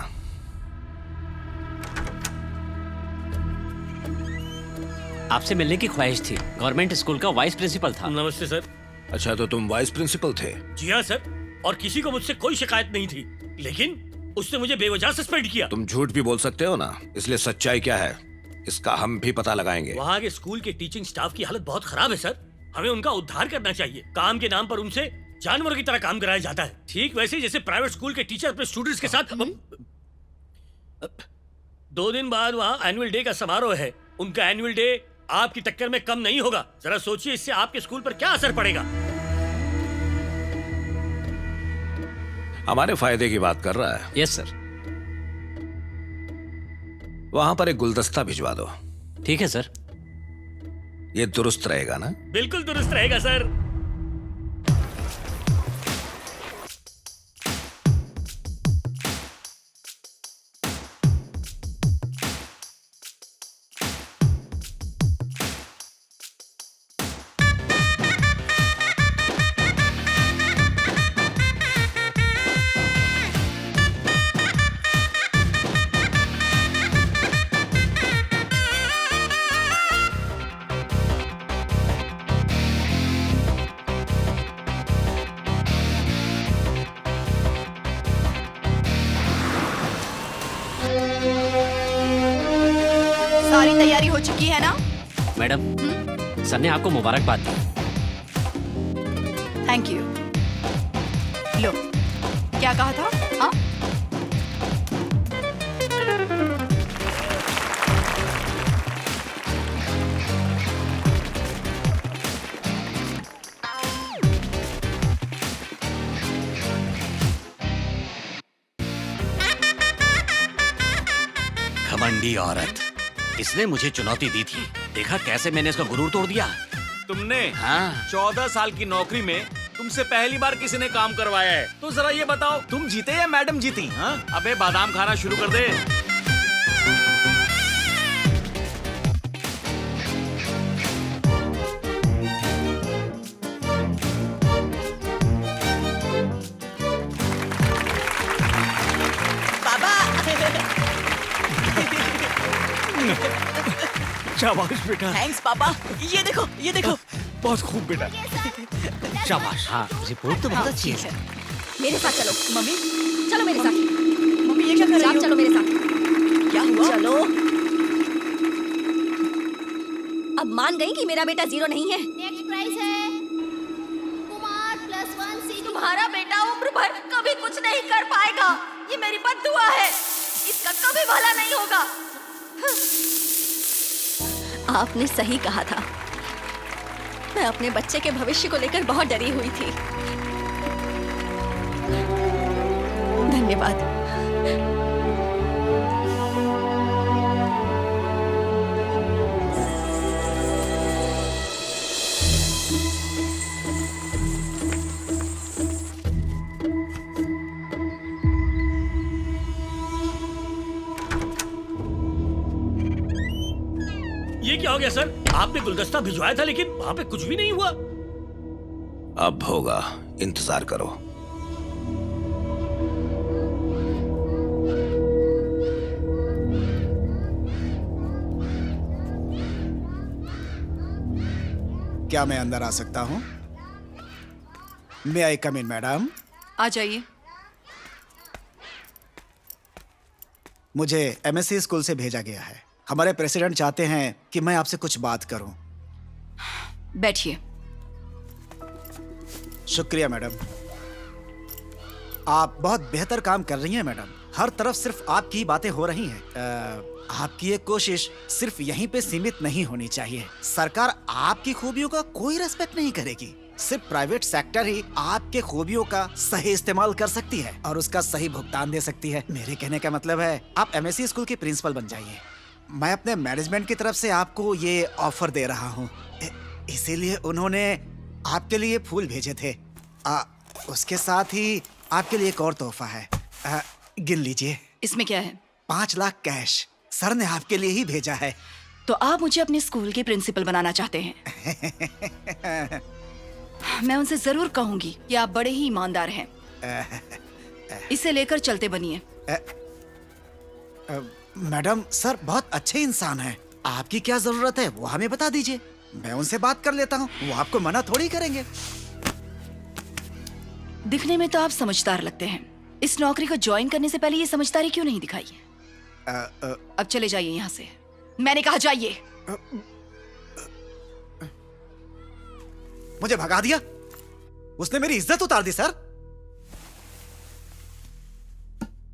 आपसे मिलने की ख्वाहिश थी। गवर्नमेंट स्कूल का वाइस प्रिंसिपल था। नमस्ते सर। अच्छा, तो तुम वाइस प्रिंसिपल थे? जी हाँ सर, और किसी को मुझसे कोई शिकायत नहीं थी, लेकिन उसने मुझे बेवजह सस्पेंड किया। तुम झूठ भी बोल सकते हो ना, इसलिए सच्चाई क्या है इसका हम भी पता लगाएंगे। वहाँ के स्कूल के टीचिंग स्टाफ की हालत बहुत खराब है सर। हमें उनका उद्धार करना चाहिए। काम के नाम पर उनसे जानवरों की तरह काम कराया जाता है, ठीक वैसे ही जैसे प्राइवेट स्कूल के टीचर अपने स्टूडेंट्स के साथ। 2 दिन बाद वहाँ एनुअल डे का समारोह है। उनका एनुअल डे आपकी टक्कर में कम नहीं होगा। जरा सोचिए इससे आपके स्कूल पर क्या असर पड़ेगा। हमारे फायदे की बात कर रहा है? Yes sir. वहां पर एक गुलदस्ता भिजवा दो। ठीक है सर। ये दुरुस्त रहेगा ना? बिल्कुल दुरुस्त रहेगा सर। सारी तैयारी हो चुकी है ना? मैडम, सर ने आपको मुबारकबाद दी। Thank you. लो, क्या कहा था? हाँ? घमंडी औरत, इसने मुझे चुनौती दी थी। देखा कैसे मैंने इसका गुरूर तोड़ दिया। तुमने? हाँ। 14 साल की नौकरी में तुमसे पहली बार किसी ने काम करवाया है। तो जरा ये बताओ, तुम जीते या मैडम जीती? हाँ? अबे बादाम खाना शुरू कर दे। शाबाश बेटा। थैंक्स पापा। ये देखो, ये देखो। बहुत खूब बेटा। शाबाश। हाँ, रिपोर्ट तो बहुत अच्छी है। मेरे साथ चलो। मम्मी, चलो मेरे साथ। मम्मी ये क्या कर रही आप हो? चलो मेरे साथ। क्या हुआ? चलो। अब मान गई कि मेरा बेटा 0 नहीं है। नेक्स्ट प्राइज है कुमार +1 सी। तुम्हारा बेटा उम्र भर कभी कुछ नहीं कर पाएगा। ये मेरी बद्दुआ है। इसका कभी भला नहीं होगा। आपने सही कहा था। मैं अपने बच्चे के भविष्य को लेकर बहुत डरी हुई थी। धन्यवाद। ये क्या हो गया सर? आपने गुलदस्ता भिजवाया था लेकिन वहाँ पे कुछ भी नहीं हुआ। अब होगा, इंतजार करो। क्या मैं अंदर आ सकता हूँ? मे आई कम इन मैडम? आ जाइए। मुझे एमएससी स्कूल से भेजा गया है। हमारे प्रेसिडेंट चाहते हैं कि मैं आपसे कुछ बात करूं। बैठिए। शुक्रिया मैडम। आप बहुत बेहतर काम कर रही हैं मैडम। हर तरफ सिर्फ आपकी ही बातें हो रही हैं। आपकी ये कोशिश सिर्फ यहीं पे सीमित नहीं होनी चाहिए। सरकार आपकी खूबियों का कोई रेस्पेक्ट नहीं करेगी। सिर्फ प्राइवेट सेक्टर ही आपके खूबियों का सही इस्तेमाल कर सकती है और उसका सही भुगतान दे सकती है। मेरे कहने का मतलब है आप एमएससी स्कूल की प्रिंसिपल बन जाइए। मैं अपने मैनेजमेंट की तरफ से आपको ये ऑफर दे रहा हूँ, इसीलिए उन्होंने आपके लिए फूल भेजे थे। उसके साथ ही आपके लिए एक और तोहफा है, गिन लीजिए। इसमें क्या है? 5 लाख कैश सर ने आपके लिए ही भेजा है। तो आप मुझे अपने स्कूल की प्रिंसिपल बनाना चाहते हैं? मैं उनसे जरूर कहूंगी कि आप बड़े ही ईमानदार हैं। इसे लेकर चलते बनिए। मैडम, सर बहुत अच्छे इंसान हैं। आपकी क्या जरूरत है वो हमें बता दीजिए, मैं उनसे बात कर लेता हूँ, वो आपको मना थोड़ी करेंगे। दिखने में तो आप समझदार लगते हैं, इस नौकरी को ज्वाइन करने से पहले ये समझदारी क्यों नहीं दिखाई है? अब चले जाइए यहाँ से, मैंने कहा जाइए। मुझे भगा दिया, उसने मेरी इज्जत उतार दी सर।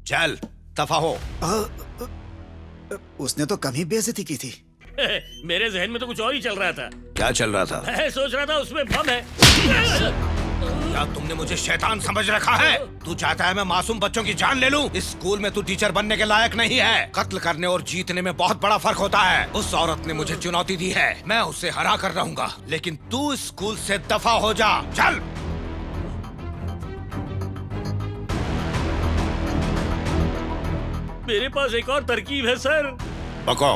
चल दफा हो। उसने तो कम ही बेइज्जती की थी। मेरे जहन में तो कुछ और ही चल रहा था। क्या चल रहा था? मैं सोच रहा था उसमें बम है। क्या तुमने मुझे शैतान समझ रखा है? तू चाहता है मैं मासूम बच्चों की जान ले लूं? इस स्कूल में तू टीचर बनने के लायक नहीं है। कत्ल करने और जीतने में बहुत बड़ा फर्क होता है। उस औरत ने मुझे चुनौती दी है, मैं उसे हरा कर रहूंगा, लेकिन तू इस स्कूल से दफा हो जा। चल। मेरे पास एक और तरकीब है सर। बको।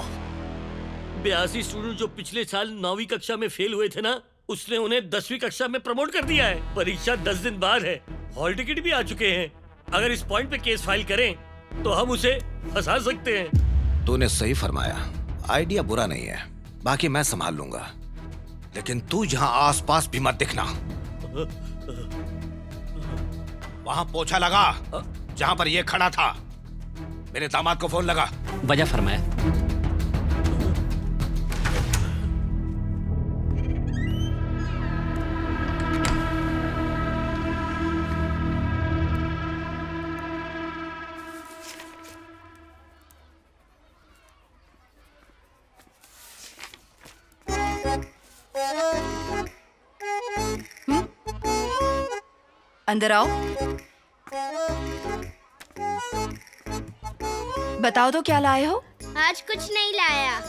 82 स्टूडेंट जो पिछले साल 9वीं कक्षा में फेल हुए थे ना, उसने उन्हें 10वीं कक्षा में प्रमोट कर दिया है। परीक्षा 10 दिन बाद है, हॉल टिकट भी आ चुके हैं। अगर इस पॉइंट पे केस फाइल करें तो हम उसे फंसा सकते हैं। तूने सही फरमाया, आइडिया बुरा नहीं है, बाकी मैं संभाल लूंगा, लेकिन तू यहाँ आसपास भी मत दिखना। वहाँ पोछा लगा जहाँ पर ये खड़ा था। मेरे दामाद को फोन लगा। वजह फरमाया। अंदर आओ। बताओ तो क्या लाए हो? आज कुछ नहीं लाया।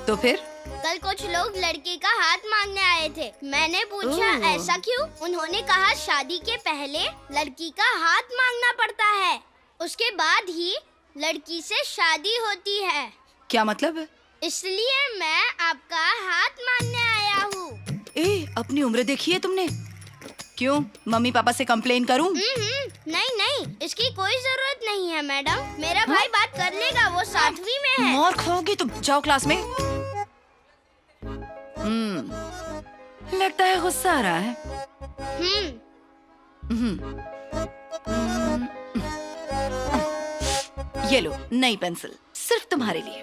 तो फिर? कल कुछ लोग लड़के का हाथ मांगने आए थे। मैंने पूछा ऐसा क्यों? उन्होंने कहा शादी के पहले लड़की का हाथ मांगना पड़ता है, उसके बाद ही लड़की से शादी होती है। क्या मतलब? इसलिए मैं आपका हाथ मांगने आया हूँ। अपनी उम्र देखी है तुमने? क्यों, मम्मी पापा से कंप्लेन करूं? नहीं नहीं, इसकी कोई जरूरत नहीं है मैडम। मेरा भाई बात कर लेगा, वो 7वीं में है। मार खाओगी तुम, जाओ क्लास में। लगता है गुस्सा आ रहा है। ये लो नई पेंसिल, सिर्फ तुम्हारे लिए।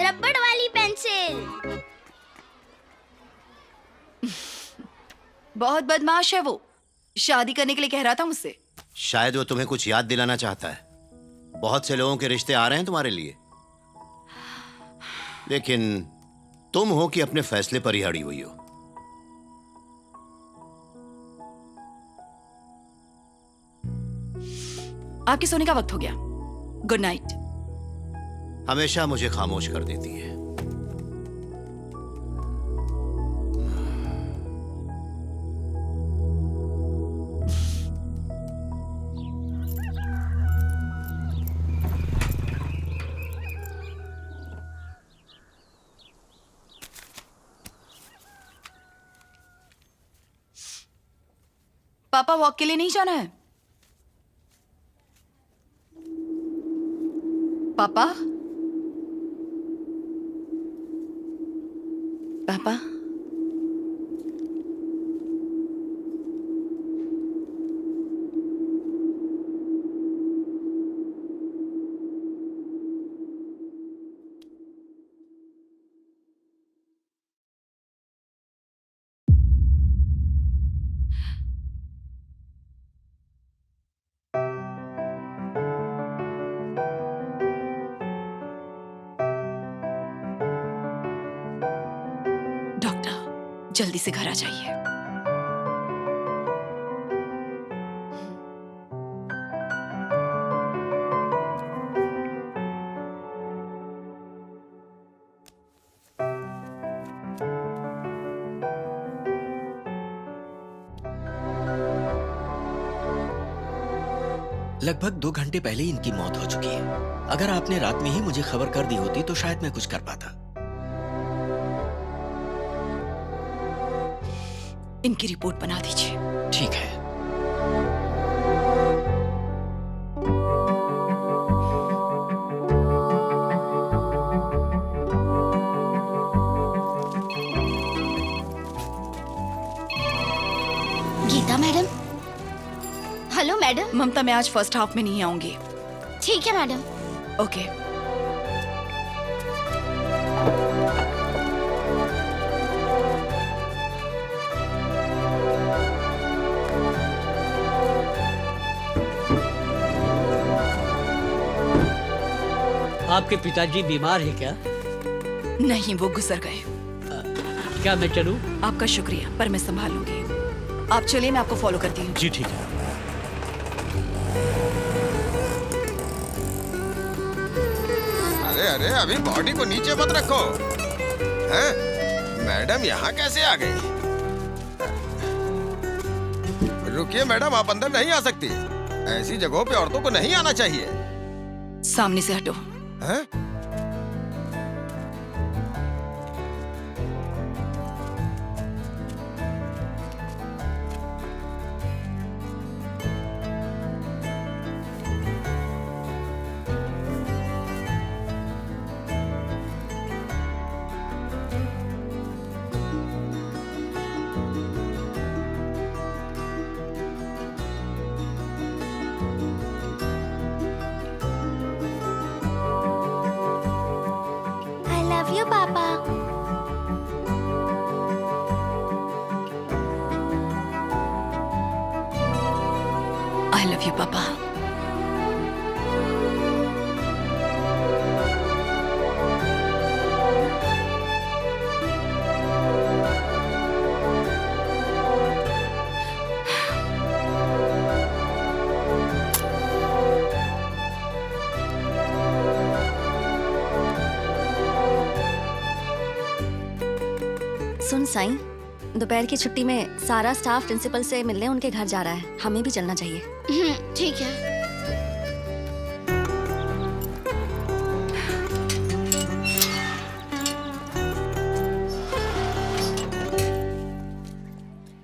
रबड़ वाली पेंसिल। बहुत बदमाश है वो, शादी करने के लिए कह रहा था मुझसे। शायद वो तुम्हें कुछ याद दिलाना चाहता है। बहुत से लोगों के रिश्ते आ रहे हैं तुम्हारे लिए, लेकिन तुम हो कि अपने फैसले पर ही अड़ी हुई हो। आपके सोने का वक्त हो गया, गुड नाइट। हमेशा मुझे खामोश कर देती है। पापा वॉक के लिए नहीं जाना है? पापा? पापा? जल्दी से घर आ जाइए। लगभग 2 घंटे पहले इनकी मौत हो चुकी है। अगर आपने रात में ही मुझे खबर कर दी होती तो शायद मैं कुछ कर पाता। इनकी रिपोर्ट बना दीजिए। ठीक है। Geeta madam. Hello madam. Mamta, मैं आज फर्स्ट हाफ में नहीं आऊंगी। ठीक है मैडम। ओके। आपके पिताजी बीमार है क्या? नहीं, वो गुजर गए। क्या मैं चलूं? आपका शुक्रिया, पर मैं संभालूंगी। आप चलिए, मैं आपको फॉलो करती हूँ। जी ठीक है। अरे अरे, अभी बॉडी को नीचे मत रखो। हैं? मैडम यहाँ कैसे आ गई? रुकिए मैडम, आप अंदर नहीं आ सकती। ऐसी जगहों पे औरतों को नहीं आना चाहिए। सामने से हटो। हैं? लव यू पापा। आई लव यू पापा। सुन साईं, दोपहर की छुट्टी में सारा स्टाफ प्रिंसिपल से मिलने उनके घर जा रहा है। हमें भी चलना चाहिए। ठीक है।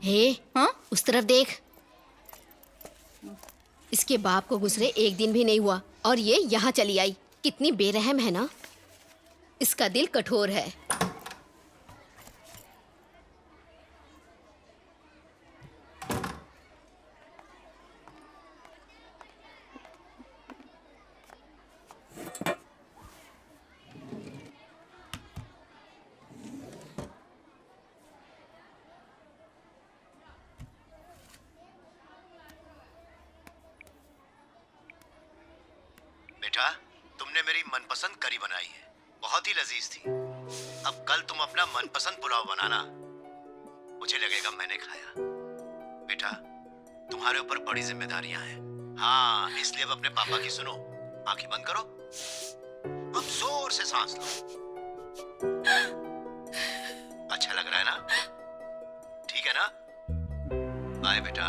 हे, हाँ? उस तरफ देख। इसके बाप को गुजरे 1 दिन भी नहीं हुआ और ये यहाँ चली आई। कितनी बेरहम है ना। इसका दिल कठोर है। बेटा, तुमने मेरी मनपसंद करी बनाई है, बहुत ही लजीज थी। अब कल तुम अपना मनपसंद पुलाव बनाना, मुझे लगेगा मैंने खाया। बेटा, तुम्हारे ऊपर बड़ी जिम्मेदारियां हैं। हाँ, इसलिए अब अपने पापा की सुनो। आंखें बंद करो, अब जोर से सांस लो। अच्छा लग रहा है ना? ठीक है ना? बाय बेटा।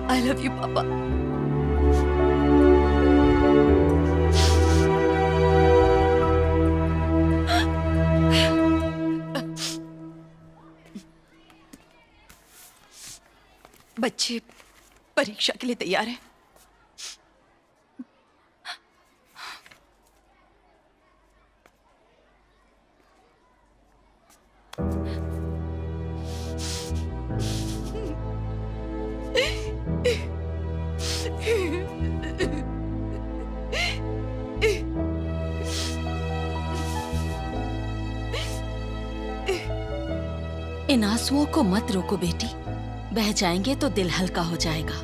I love you, Papa. बच्चे परीक्षा के लिए तैयार हैं। इन आंसुओं को मत रोको बेटी, बह जाएंगे तो दिल हल्का हो जाएगा।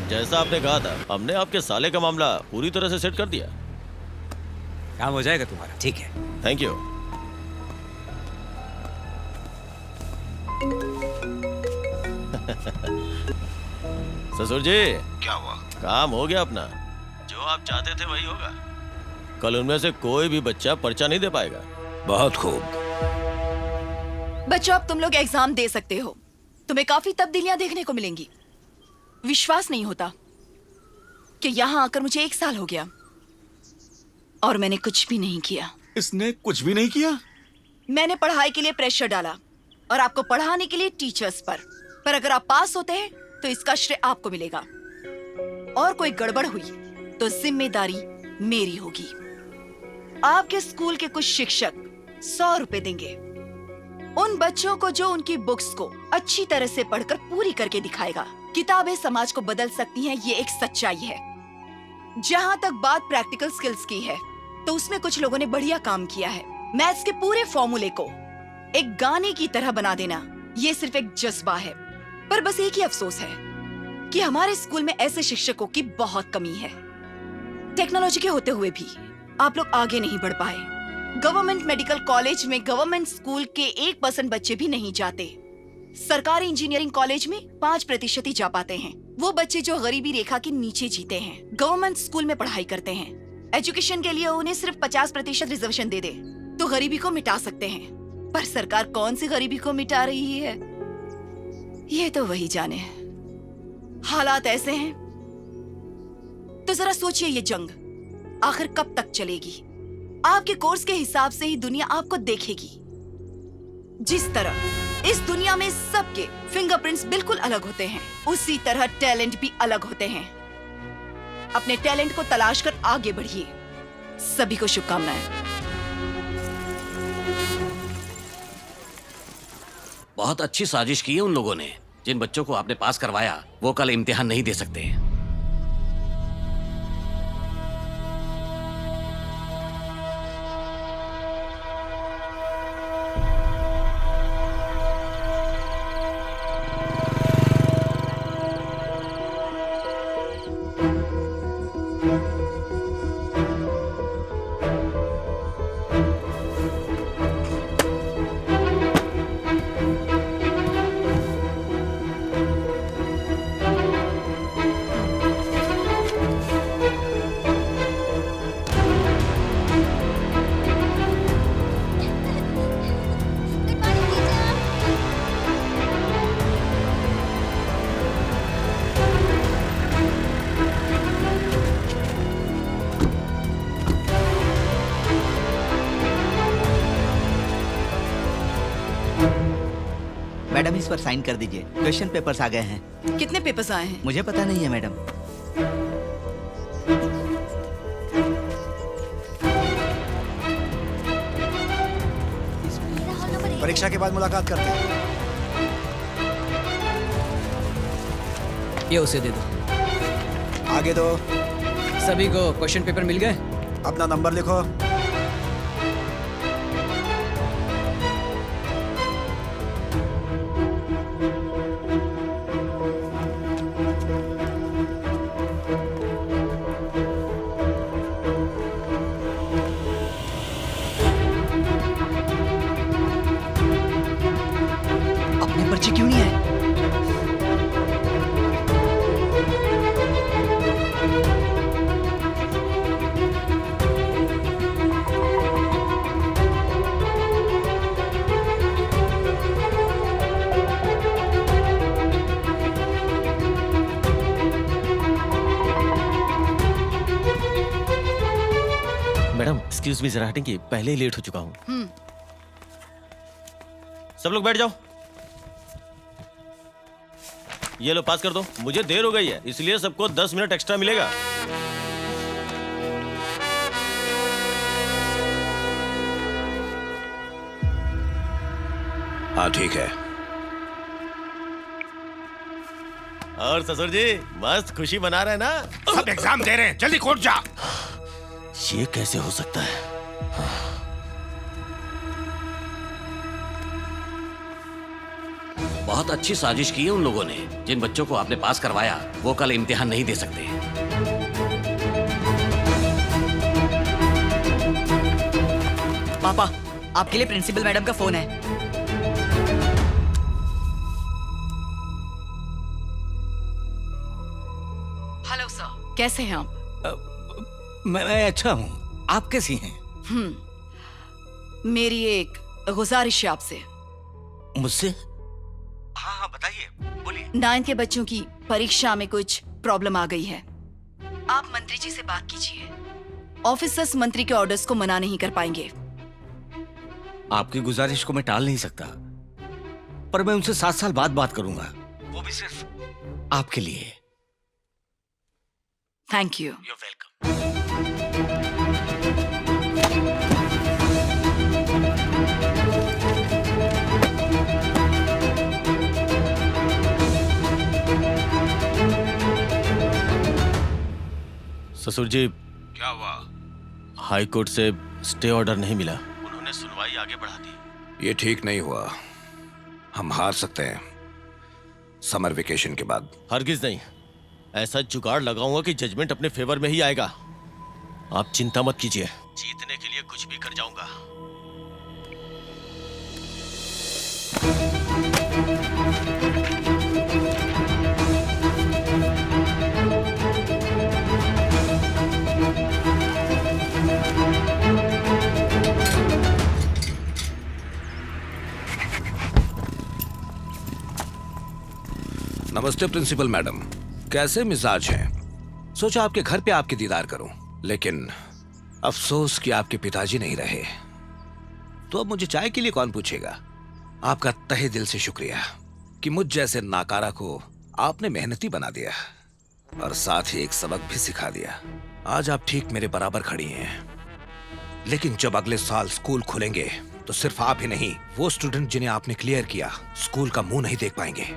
जैसा आपने कहा था, हमने आपके साले का मामला पूरी तरह से सेट कर दिया। काम हो जाएगा तुम्हारा। ठीक है, थैंक यू। ससुर जी, क्या हुआ? काम हो गया अपना। जो आप चाहते थे वही होगा। कल उनमें से कोई भी बच्चा पर्चा नहीं दे पाएगा। बहुत खूब। बच्चों, अब तुम लोग एग्जाम दे सकते हो। तुम्हें काफी तब्दीलियां देखने को मिलेंगी। विश्वास नहीं होता कि यहाँ आकर मुझे 1 साल हो गया और मैंने कुछ भी नहीं किया। इसने कुछ भी नहीं किया? मैंने पढ़ाई के लिए प्रेशर डाला और आपको पढ़ाने के लिए टीचर्स पर अगर आप पास होते हैं तो इसका श्रेय आपको मिलेगा, और कोई गड़बड़ हुई तो जिम्मेदारी मेरी होगी। आपके स्कूल के कुछ शिक्षक 100 रुपए देंगे उन बच्चों को जो उनकी बुक्स को अच्छी तरह से पढ़कर पूरी करके दिखाएगा। किताबें समाज को बदल सकती हैं, ये एक सच्चाई है। जहां तक बात प्रैक्टिकल स्किल्स की है तो उसमें कुछ लोगों ने बढ़िया काम किया है। मैथ्स के पूरे फॉर्मूले को एक गाने की तरह बना देना, ये सिर्फ एक जज्बा है। पर बस एक ही अफसोस है कि हमारे स्कूल में ऐसे शिक्षकों की बहुत कमी है। टेक्नोलॉजी के होते हुए भी आप लोग आगे नहीं बढ़ पाए। गवर्नमेंट मेडिकल कॉलेज में गवर्नमेंट स्कूल के 1% बच्चे भी नहीं जाते। सरकारी इंजीनियरिंग कॉलेज में 5% ही जा पाते हैं। वो बच्चे जो गरीबी रेखा के नीचे जीते हैं, गवर्नमेंट स्कूल में पढ़ाई करते हैं। एजुकेशन के लिए उन्हें सिर्फ 50% रिजर्वेशन दे दे तो गरीबी को मिटा सकते हैं। पर सरकार कौन सी गरीबी को मिटा रही है, ये तो वही जाने। हालात ऐसे हैं तो जरा सोचिए, ये जंग आखिर कब तक चलेगी? आपके कोर्स के हिसाब से ही दुनिया आपको देखेगी। जिस तरह इस दुनिया में सबके फिंगरप्रिंट्स बिल्कुल अलग होते हैं, उसी तरह टैलेंट भी अलग होते हैं। अपने टैलेंट को तलाश कर आगे बढ़िए। सभी को शुभकामनाएं। बहुत अच्छी साजिश की है उन लोगों ने। जिन बच्चों को आपने पास करवाया वो कल इम्तिहान नहीं दे सकते। मैडम, इस पर साइन कर दीजिए। क्वेश्चन पेपर्स आ गए हैं। कितने पेपर्स आए हैं? मुझे पता नहीं है मैडम। परीक्षा के बाद मुलाकात करते हैं। ये उसे दे दो। आगे दो। सभी को क्वेश्चन पेपर मिल गए? अपना नंबर लिखो। अपने पर्चे क्यों नहीं आए? मैडम, एक्सक्यूज मी, जरा हटेंगे, पहले ही लेट हो चुका हूँ। सब लोग बैठ जाओ। ये लो, पास कर दो। मुझे देर हो गई है, इसलिए सबको 10 मिनट एक्स्ट्रा मिलेगा। हाँ ठीक है। और ससुर जी मस्त खुशी मना रहे हैं ना? सब एग्जाम दे रहे हैं, जल्दी कोर्ट जा। ये कैसे हो सकता है? बहुत अच्छी साजिश की है उन लोगों ने। जिन बच्चों को आपने पास करवाया वो कल इम्तिहान नहीं दे सकते। पापा, आपके लिए प्रिंसिपल मैडम का फोन है। हेलो सर, कैसे हैं आप? मैं अच्छा हूँ, आप कैसी हैं? मेरी एक गुजारिश है आपसे। मुझसे? हाँ बताइए, बोलिए। 9th के बच्चों की परीक्षा में कुछ प्रॉब्लम आ गई है। आप मंत्री जी से बात कीजिए। ऑफिसर्स मंत्री के ऑर्डर्स को मना नहीं कर पाएंगे। आपकी गुजारिश को मैं टाल नहीं सकता, पर मैं उनसे 7 साल बाद बात करूंगा, वो भी सिर्फ आपके लिए। Thank you. You're welcome. ससुर जी, क्या हुआ? हाई कोर्ट से स्टे ऑर्डर नहीं मिला, उन्होंने सुनवाई आगे बढ़ा दी। ये ठीक नहीं हुआ, हम हार सकते हैं समर वेकेशन के बाद। हरगिज नहीं, ऐसा जुगाड़ लगाऊंगा कि जजमेंट अपने फेवर में ही आएगा। आप चिंता मत कीजिए, जीतने के लिए कुछ भी कर जाऊंगा। नमस्ते प्रिंसिपल मैडम, कैसे मिजाज हैं? सोचा आपके घर पे आपके दीदार करूं, लेकिन अफसोस कि आपके पिताजी नहीं रहे। तो अब मुझे चाय के लिए कौन पूछेगा? आपका तहे दिल से शुक्रिया कि मुझ जैसे नाकारा को आपने मेहनती बना दिया और साथ ही एक सबक भी सिखा दिया। आज आप ठीक मेरे बराबर खड़ी हैं, लेकिन जब अगले साल स्कूल खुलेंगे तो सिर्फ आप ही नहीं, वो स्टूडेंट जिन्हें आपने क्लियर किया स्कूल का मुंह नहीं देख पाएंगे।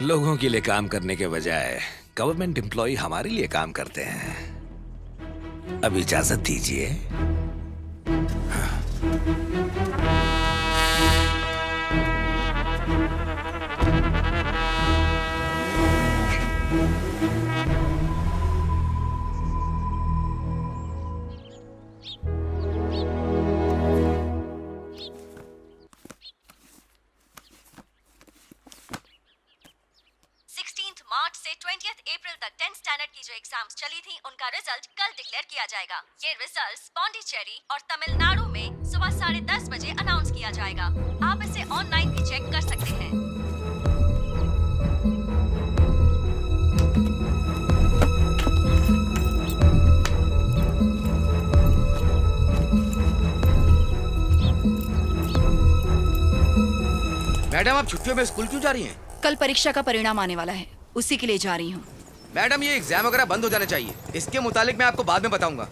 लोगों के लिए काम करने के बजाय गवर्नमेंट एम्प्लॉय हमारे लिए काम करते हैं। अब इजाजत दीजिए। मार्च से 20 अप्रैल तक 10th स्टैंडर्ड की जो एग्जाम्स चली थी उनका रिजल्ट कल डिक्लेयर किया जाएगा। ये रिजल्ट्स पौंडीचेरी और तमिलनाडु में सुबह 10:30 बजे अनाउंस किया जाएगा। आप इसे ऑनलाइन भी चेक कर सकते हैं। मैडम, आप छुट्टियों में स्कूल क्यों जा रही हैं? कल परीक्षा का परिणाम आने वाला है, उसी के लिए जा रही हूँ। मैडम, ये एग्जाम वगैरह बंद हो जाने चाहिए। इसके मुतालिक मैं आपको बाद में बताऊंगा।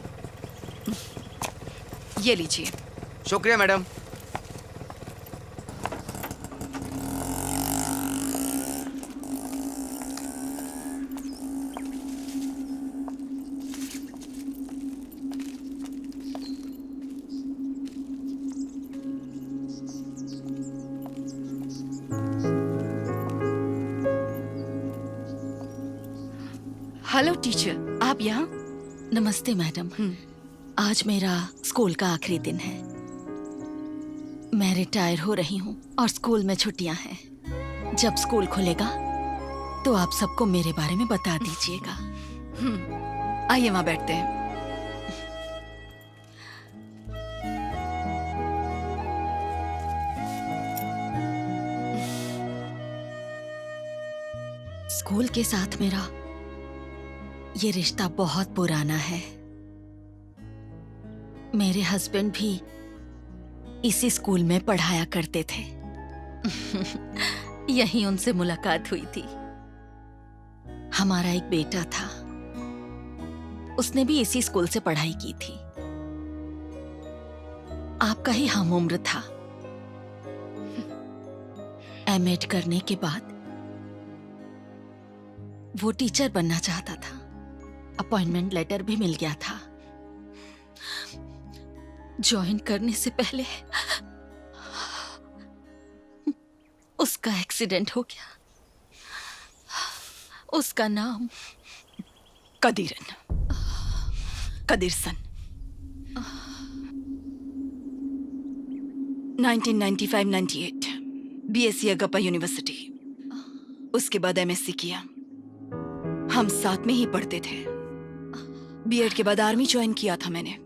ये लीजिए। शुक्रिया मैडम। हेलो टीचर, आप यहाँ? नमस्ते मैडम। आज मेरा स्कूल का आखिरी दिन है। मैं रिटायर हो रही हूँ और स्कूल में छुट्टियां हैं। जब स्कूल खुलेगा तो आप सबको मेरे बारे में बता दीजिएगा। आइए वहाँ बैठते हैं। स्कूल के साथ मेरा ये रिश्ता बहुत पुराना है। मेरे हस्बैंड भी इसी स्कूल में पढ़ाया करते थे। यहीं उनसे मुलाकात हुई थी। हमारा एक बेटा था, उसने भी इसी स्कूल से पढ़ाई की थी। आपका ही हम उम्र था। एमएड करने के बाद वो टीचर बनना चाहता था। अपॉइंटमेंट लेटर भी मिल गया था। ज्वाइन करने से पहले उसका एक्सीडेंट हो गया। उसका नाम कदीर सन। 1995-98 बीएससी अगप्पा यूनिवर्सिटी, उसके बाद एमएससी किया। हम साथ में ही पढ़ते थे। बीएड के बाद आर्मी ज्वाइन किया था मैंने।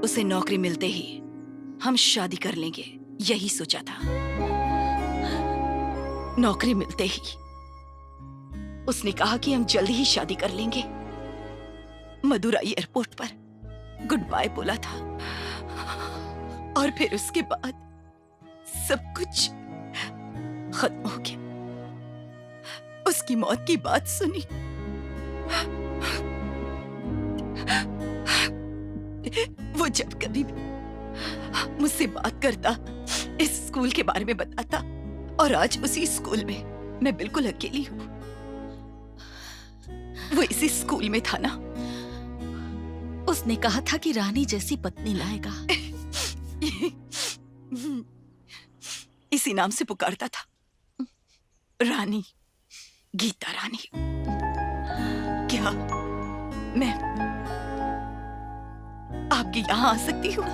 उसे नौकरी मिलते ही हम शादी कर लेंगे, यही सोचा था। नौकरी मिलते ही उसने कहा कि हम जल्दी ही शादी कर लेंगे। मदुराई एयरपोर्ट पर गुड बाय बोला था और फिर उसके बाद सब कुछ खत्म हो गया। उसकी मौत की बात सुनी, वो जब कभी भी मुझसे बात करता इस स्कूल के बारे में बताता, और आज उसी स्कूल में मैं बिल्कुल अकेली हूँ। वो इसी स्कूल में था ना। उसने कहा था कि रानी जैसी पत्नी लाएगा। इसी नाम से पुकारता था, रानी, गीता रानी। क्या मैं आपके यहाँ आ सकती हूँ?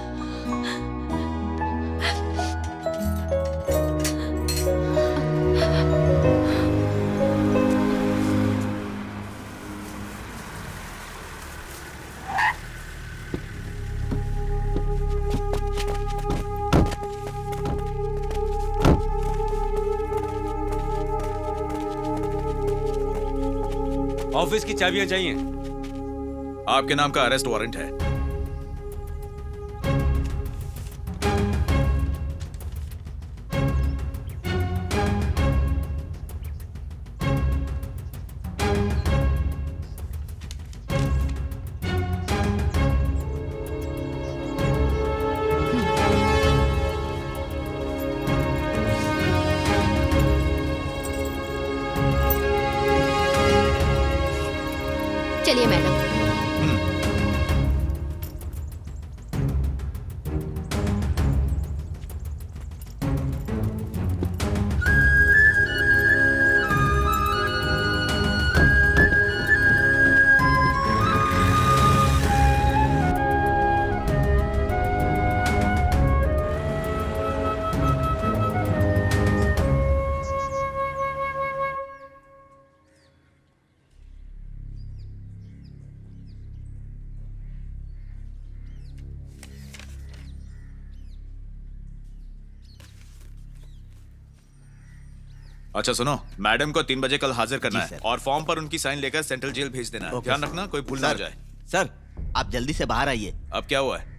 ऑफिस की चाबियां चाहिए। आपके नाम का अरेस्ट वारंट है। चलिए मैडम। अच्छा सुनो, मैडम को 3 बजे कल हाजिर करना है और फॉर्म पर उनकी साइन लेकर सेंट्रल जेल भेज देना है। ध्यान रखना कोई भूल ना हो जाए। सर, आप जल्दी से बाहर आइए। अब क्या हुआ है?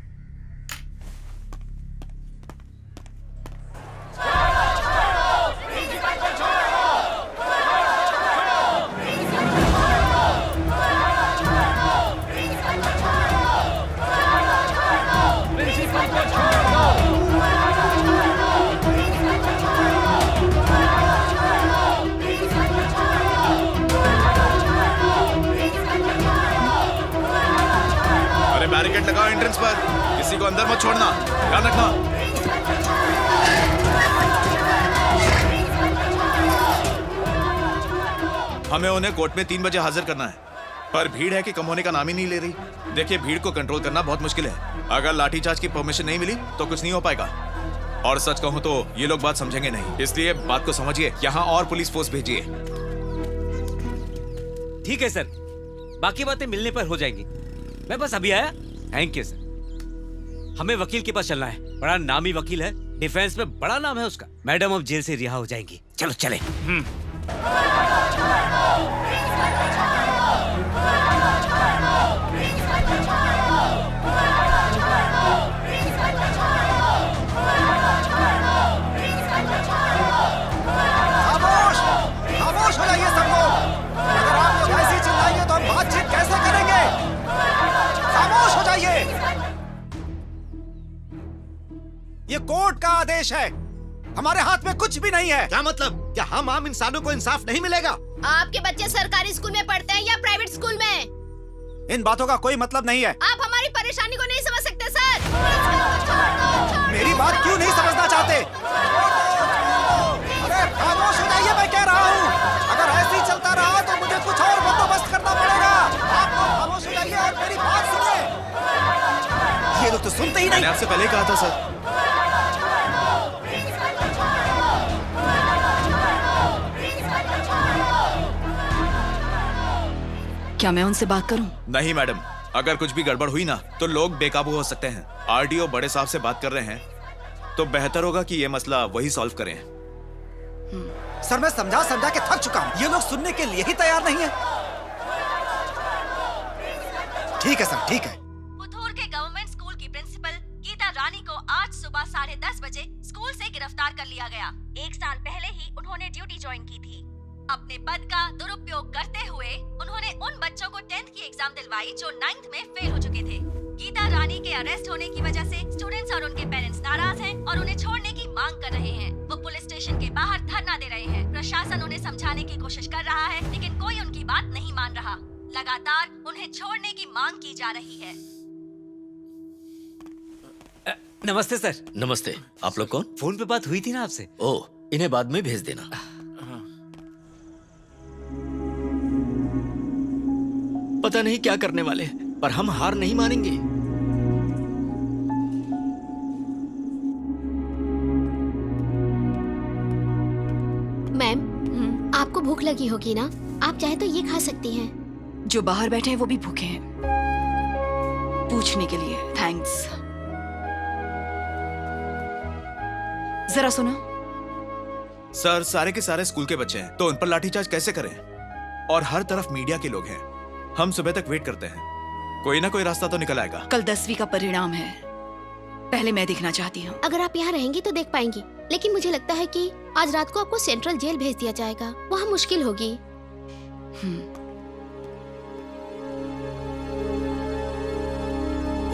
बैरिकेड लगाओ एंट्रेंस पर, किसी को अंदर मत छोड़ना, ध्यान रखना। हमें उन्हें कोर्ट में 3 बजे हाजिर करना है, पर भीड़ है कि कम होने का नाम ही नहीं ले रही। देखिए, भीड़ को कंट्रोल करना बहुत मुश्किल है। अगर लाठीचार्ज की परमिशन नहीं मिली तो कुछ नहीं हो पाएगा। और सच कहूं तो ये लोग बात समझेंगे नहीं, इसलिए बात को समझिए। यहाँ और पुलिस फोर्स भेजिए। ठीक है सर, बाकी बातें मिलने पर हो जाएंगी। मैं बस अभी आया। Thank you sir. हमें वकील के पास चलना है, बड़ा नामी वकील है, डिफेंस में बड़ा नाम है उसका। मैडम अब जेल से रिहा हो जाएंगी। चलो चले। खामोश, खामोश हो जाइए सब लोग। अगर आप लोग ऐसे ही चिल्लाएंगे तो हम बातचीत कैसे करेंगे? खामोश हो जाइए। ये कोर्ट का आदेश है, हमारे हाथ में कुछ भी नहीं है। क्या मतलब? क्या हम आम इंसानों को इंसाफ नहीं मिलेगा? आपके बच्चे सरकारी स्कूल में पढ़ते हैं या प्राइवेट स्कूल में? इन बातों का कोई मतलब नहीं है। आप हमारी परेशानी को नहीं समझ सकते सर। मेरी बात क्यों नहीं समझना चाहते? आपसे पहले ही कहा था सर। क्या मैं उनसे बात करूं? नहीं मैडम, अगर कुछ भी गड़बड़ हुई ना तो लोग बेकाबू हो सकते हैं। आरडीओ बड़े साहब से बात कर रहे हैं, तो बेहतर होगा कि ये मसला वही सॉल्व करें। सर मैं समझा समझा के थक चुका हूँ, ये लोग सुनने के लिए ही तैयार नहीं है। ठीक है सर, ठीक है। पुथूर के गवर्नमेंट स्कूल की प्रिंसिपल गीता रानी को आज सुबह 10:30 बजे स्कूल से गिरफ्तार कर लिया गया। 1 साल पहले ही उन्होंने ड्यूटी ज्वाइन की थी। अपने पद का दुरुपयोग करते हुए उन्होंने उन बच्चों को 10th की एग्जाम दिलवाई जो 9th में फेल हो चुके थे। गीता रानी के अरेस्ट होने की वजह से स्टूडेंट्स और उनके पेरेंट्स नाराज हैं और उन्हें छोड़ने की मांग कर रहे हैं। वो पुलिस स्टेशन के बाहर धरना दे रहे हैं। प्रशासन उन्हें समझाने की कोशिश कर रहा है, लेकिन कोई उनकी बात नहीं मान रहा। लगातार उन्हें छोड़ने की मांग की जा रही है। नमस्ते सर। नमस्ते, आप लोग कौन? फोन पे बात हुई थी ना आपसे। ओह, इन्हें बाद में भेज देना। पता नहीं क्या करने वाले हैं, पर हम हार नहीं मानेंगे। मैम, आपको भूख लगी होगी ना? आप चाहे तो ये खा सकती हैं। जो बाहर बैठे हैं वो भी भूखे हैं। पूछने के लिए थैंक्स। जरा सुनो। सर, सारे के सारे स्कूल के बच्चे हैं, तो उन पर लाठीचार्ज कैसे करें? और हर तरफ मीडिया के लोग हैं। हम सुबह तक वेट करते हैं, कोई ना कोई रास्ता तो निकल आएगा। कल 10वीं का परिणाम है, पहले मैं देखना चाहती हूँ। अगर आप यहाँ रहेंगी तो देख पाएंगी, लेकिन मुझे लगता है कि आज रात को आपको सेंट्रल जेल भेज दिया जाएगा। वहाँ मुश्किल होगी।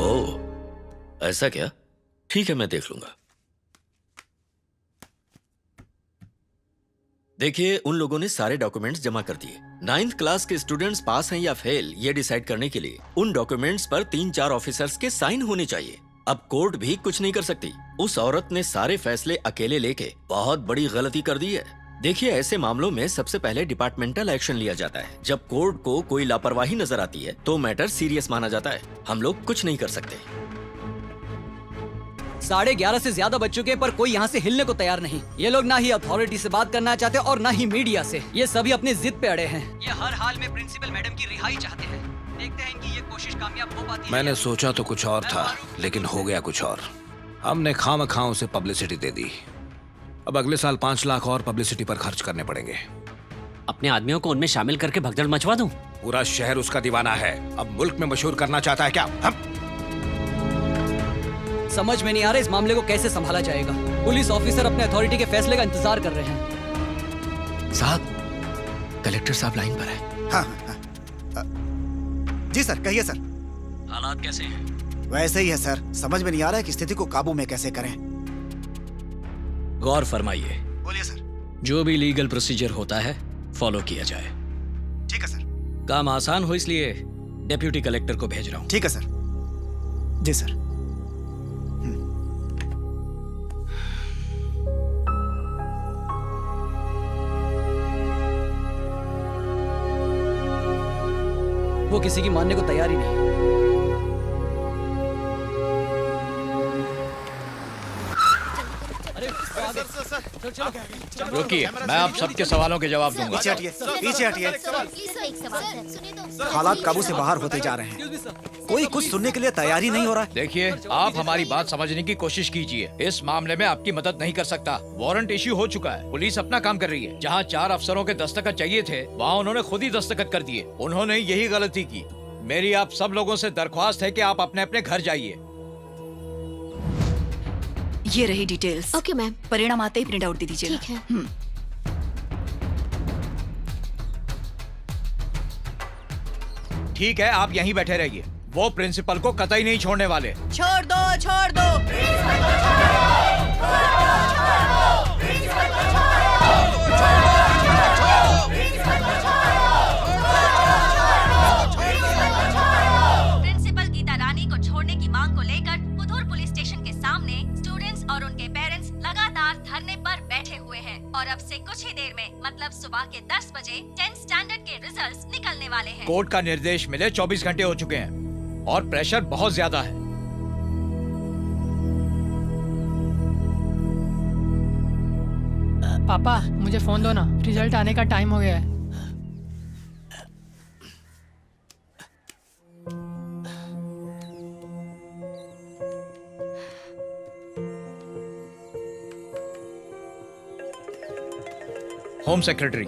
ओह, ऐसा क्या? ठीक है, मैं देख लूंगा। देखिए, उन लोगों ने सारे डॉक्यूमेंट्स जमा कर दिए। 9th क्लास के स्टूडेंट्स पास हैं या फेल, ये डिसाइड करने के लिए उन डॉक्यूमेंट्स पर 3-4 ऑफिसर्स के साइन होने चाहिए। अब कोर्ट भी कुछ नहीं कर सकती। उस औरत ने सारे फैसले अकेले लेके बहुत बड़ी गलती कर दी है। देखिए, ऐसे मामलों में सबसे पहले डिपार्टमेंटल एक्शन लिया जाता है। जब कोर्ट को कोई लापरवाही नजर आती है तो मैटर सीरियस माना जाता है। हम लोग कुछ नहीं कर सकते। 11:30 से ज्यादा बच चुके हैं, पर कोई यहाँ से हिलने को तैयार नहीं। ये लोग ना ही अथॉरिटी से बात करना चाहते और ना ही मीडिया से। ये सभी अपनी जिद पे अड़े हैं। ये हर हाल में प्रिंसिपल मैडम की रिहाई चाहते हैं। देखते हैं कि ये कोशिश कामयाब हो पाती है। मैंने सोचा तो कुछ और था, लेकिन हो गया कुछ और। हमने खामखां उसे पब्लिसिटी दे दी। अब अगले साल 5 लाख और पब्लिसिटी पर खर्च करने पड़ेंगे। अपने आदमियों को उनमें शामिल करके भगदड़ मचवा दूं? पूरा शहर उसका दीवाना है। अब मुल्क में मशहूर करना चाहता है क्या? हम समझ में नहीं आ रहा इस मामले को कैसे संभाला जाएगा। पुलिस ऑफिसर अपने अथॉरिटी के फैसले का इंतजार कर रहे हैं। साहब, कलेक्टर साहब लाइन पर है। हाँ। जी सर, कहिए सर। हालात कैसे हैं? वैसे ही है सर, समझ में नहीं आ रहा है कि स्थिति को काबू में कैसे करें। गौर फरमाइए। बोलिए सर। जो भी लीगल प्रोसीजर होता है फॉलो किया जाए। ठीक है सर। काम आसान हो इसलिए डेप्यूटी कलेक्टर को भेज रहा हूँ। ठीक है सर। जी सर। वो किसी की मानने को तैयार ही नहीं। रुकिए, मैं आप सबके सवालों के जवाब दूंगा। पीछे हटिए, पीछे हटिए। हालात काबू से बाहर होते जा रहे हैं। कोई कुछ सुनने के लिए तैयार ही नहीं हो रहा है। देखिए, आप हमारी बात समझने की कोशिश कीजिए। इस मामले में आपकी मदद नहीं कर सकता। वारंट इश्यू हो चुका है, पुलिस अपना काम कर रही है। जहाँ 4 अफसरों के दस्तखत चाहिए थे, वहाँ उन्होंने खुद ही दस्तखत कर दिए। उन्होंने यही गलती की। मेरी आप सब लोगों से दरख्वास्त है कि आप अपने अपने घर जाइए। ये रही डिटेल्स। Okay ma'am. परिणाम आते ही प्रिंट आउट दे दीजिएगा। ठीक है। ठीक है, आप यहीं बैठे रहिए। वो प्रिंसिपल को कतई नहीं छोड़ने वाले। छोड़ दो, छोड़ दो। प्रिंसिपल गीता रानी को छोड़ने की मांग को लेकर पुथूर पुलिस स्टेशन के सामने स्टूडेंट्स और उनके पेरेंट्स लगातार धरने पर बैठे हुए हैं। और अब से कुछ ही देर में, मतलब सुबह के 10 बजे 10th स्टैंडर्ड के रिजल्ट्स निकलने वाले हैं। कोर्ट का निर्देश मिले 24 घंटे हो चुके हैं और प्रेशर बहुत ज्यादा है। पापा मुझे फोन दो ना, रिजल्ट आने का टाइम हो गया है। Home secretary.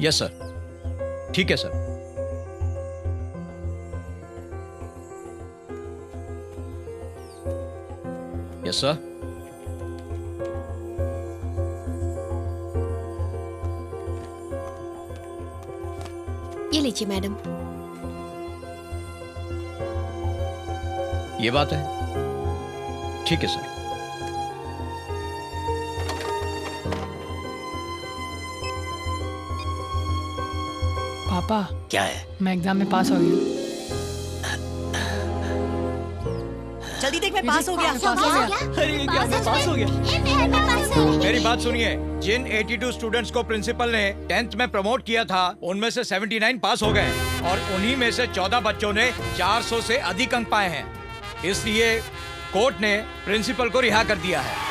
Yes sir. ठीक है सर। Yes sir. ये लीजिए मैडम। ये बात है। ठीक है सर। पापा क्या है? मैं एग्जाम में पास हो गया। जल्दी देख, मैं पास हो गया। अरे ये क्या, मैं पास हो गया। मेरी बात सुनिए, जिन 82 स्टूडेंट्स को प्रिंसिपल ने 10th में प्रमोट किया था, उनमें से 79 पास हो गए और उन्हीं में से 14 बच्चों ने 400 से अधिक अंक पाए हैं। इसलिए कोर्ट ने प्रिंसिपल को रिहा कर दिया है।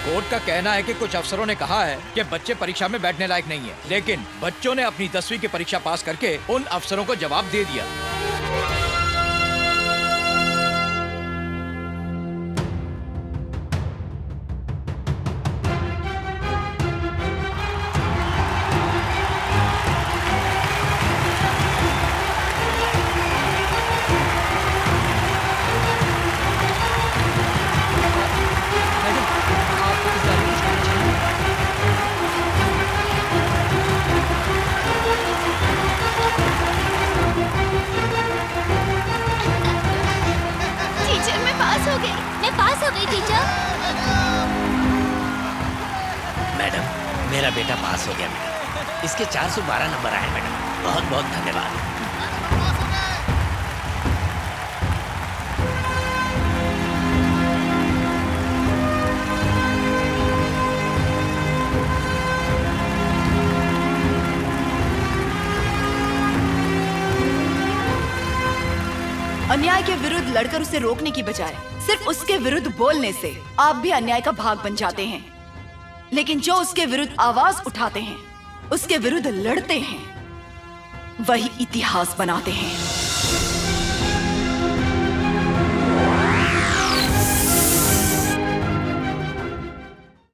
कोर्ट का कहना है कि कुछ अफसरों ने कहा है कि बच्चे परीक्षा में बैठने लायक नहीं है, लेकिन बच्चों ने अपनी 10वीं की परीक्षा पास करके उन अफसरों को जवाब दे दिया। टीचर मैं पास हो गई। मैं पास हो गई टीचर। मैडम, मेरा बेटा पास हो गया मैडम। इसके 412 नंबर आए मैडम। बहुत बहुत धन्यवाद। अन्याय के विरुद्ध लड़कर उसे रोकने की बजाय सिर्फ उसके विरुद्ध बोलने से आप भी अन्याय का भाग बन जाते हैं। लेकिन जो उसके विरुद्ध आवाज उठाते हैं, उसके विरुद्ध लड़ते हैं, वही इतिहास बनाते हैं।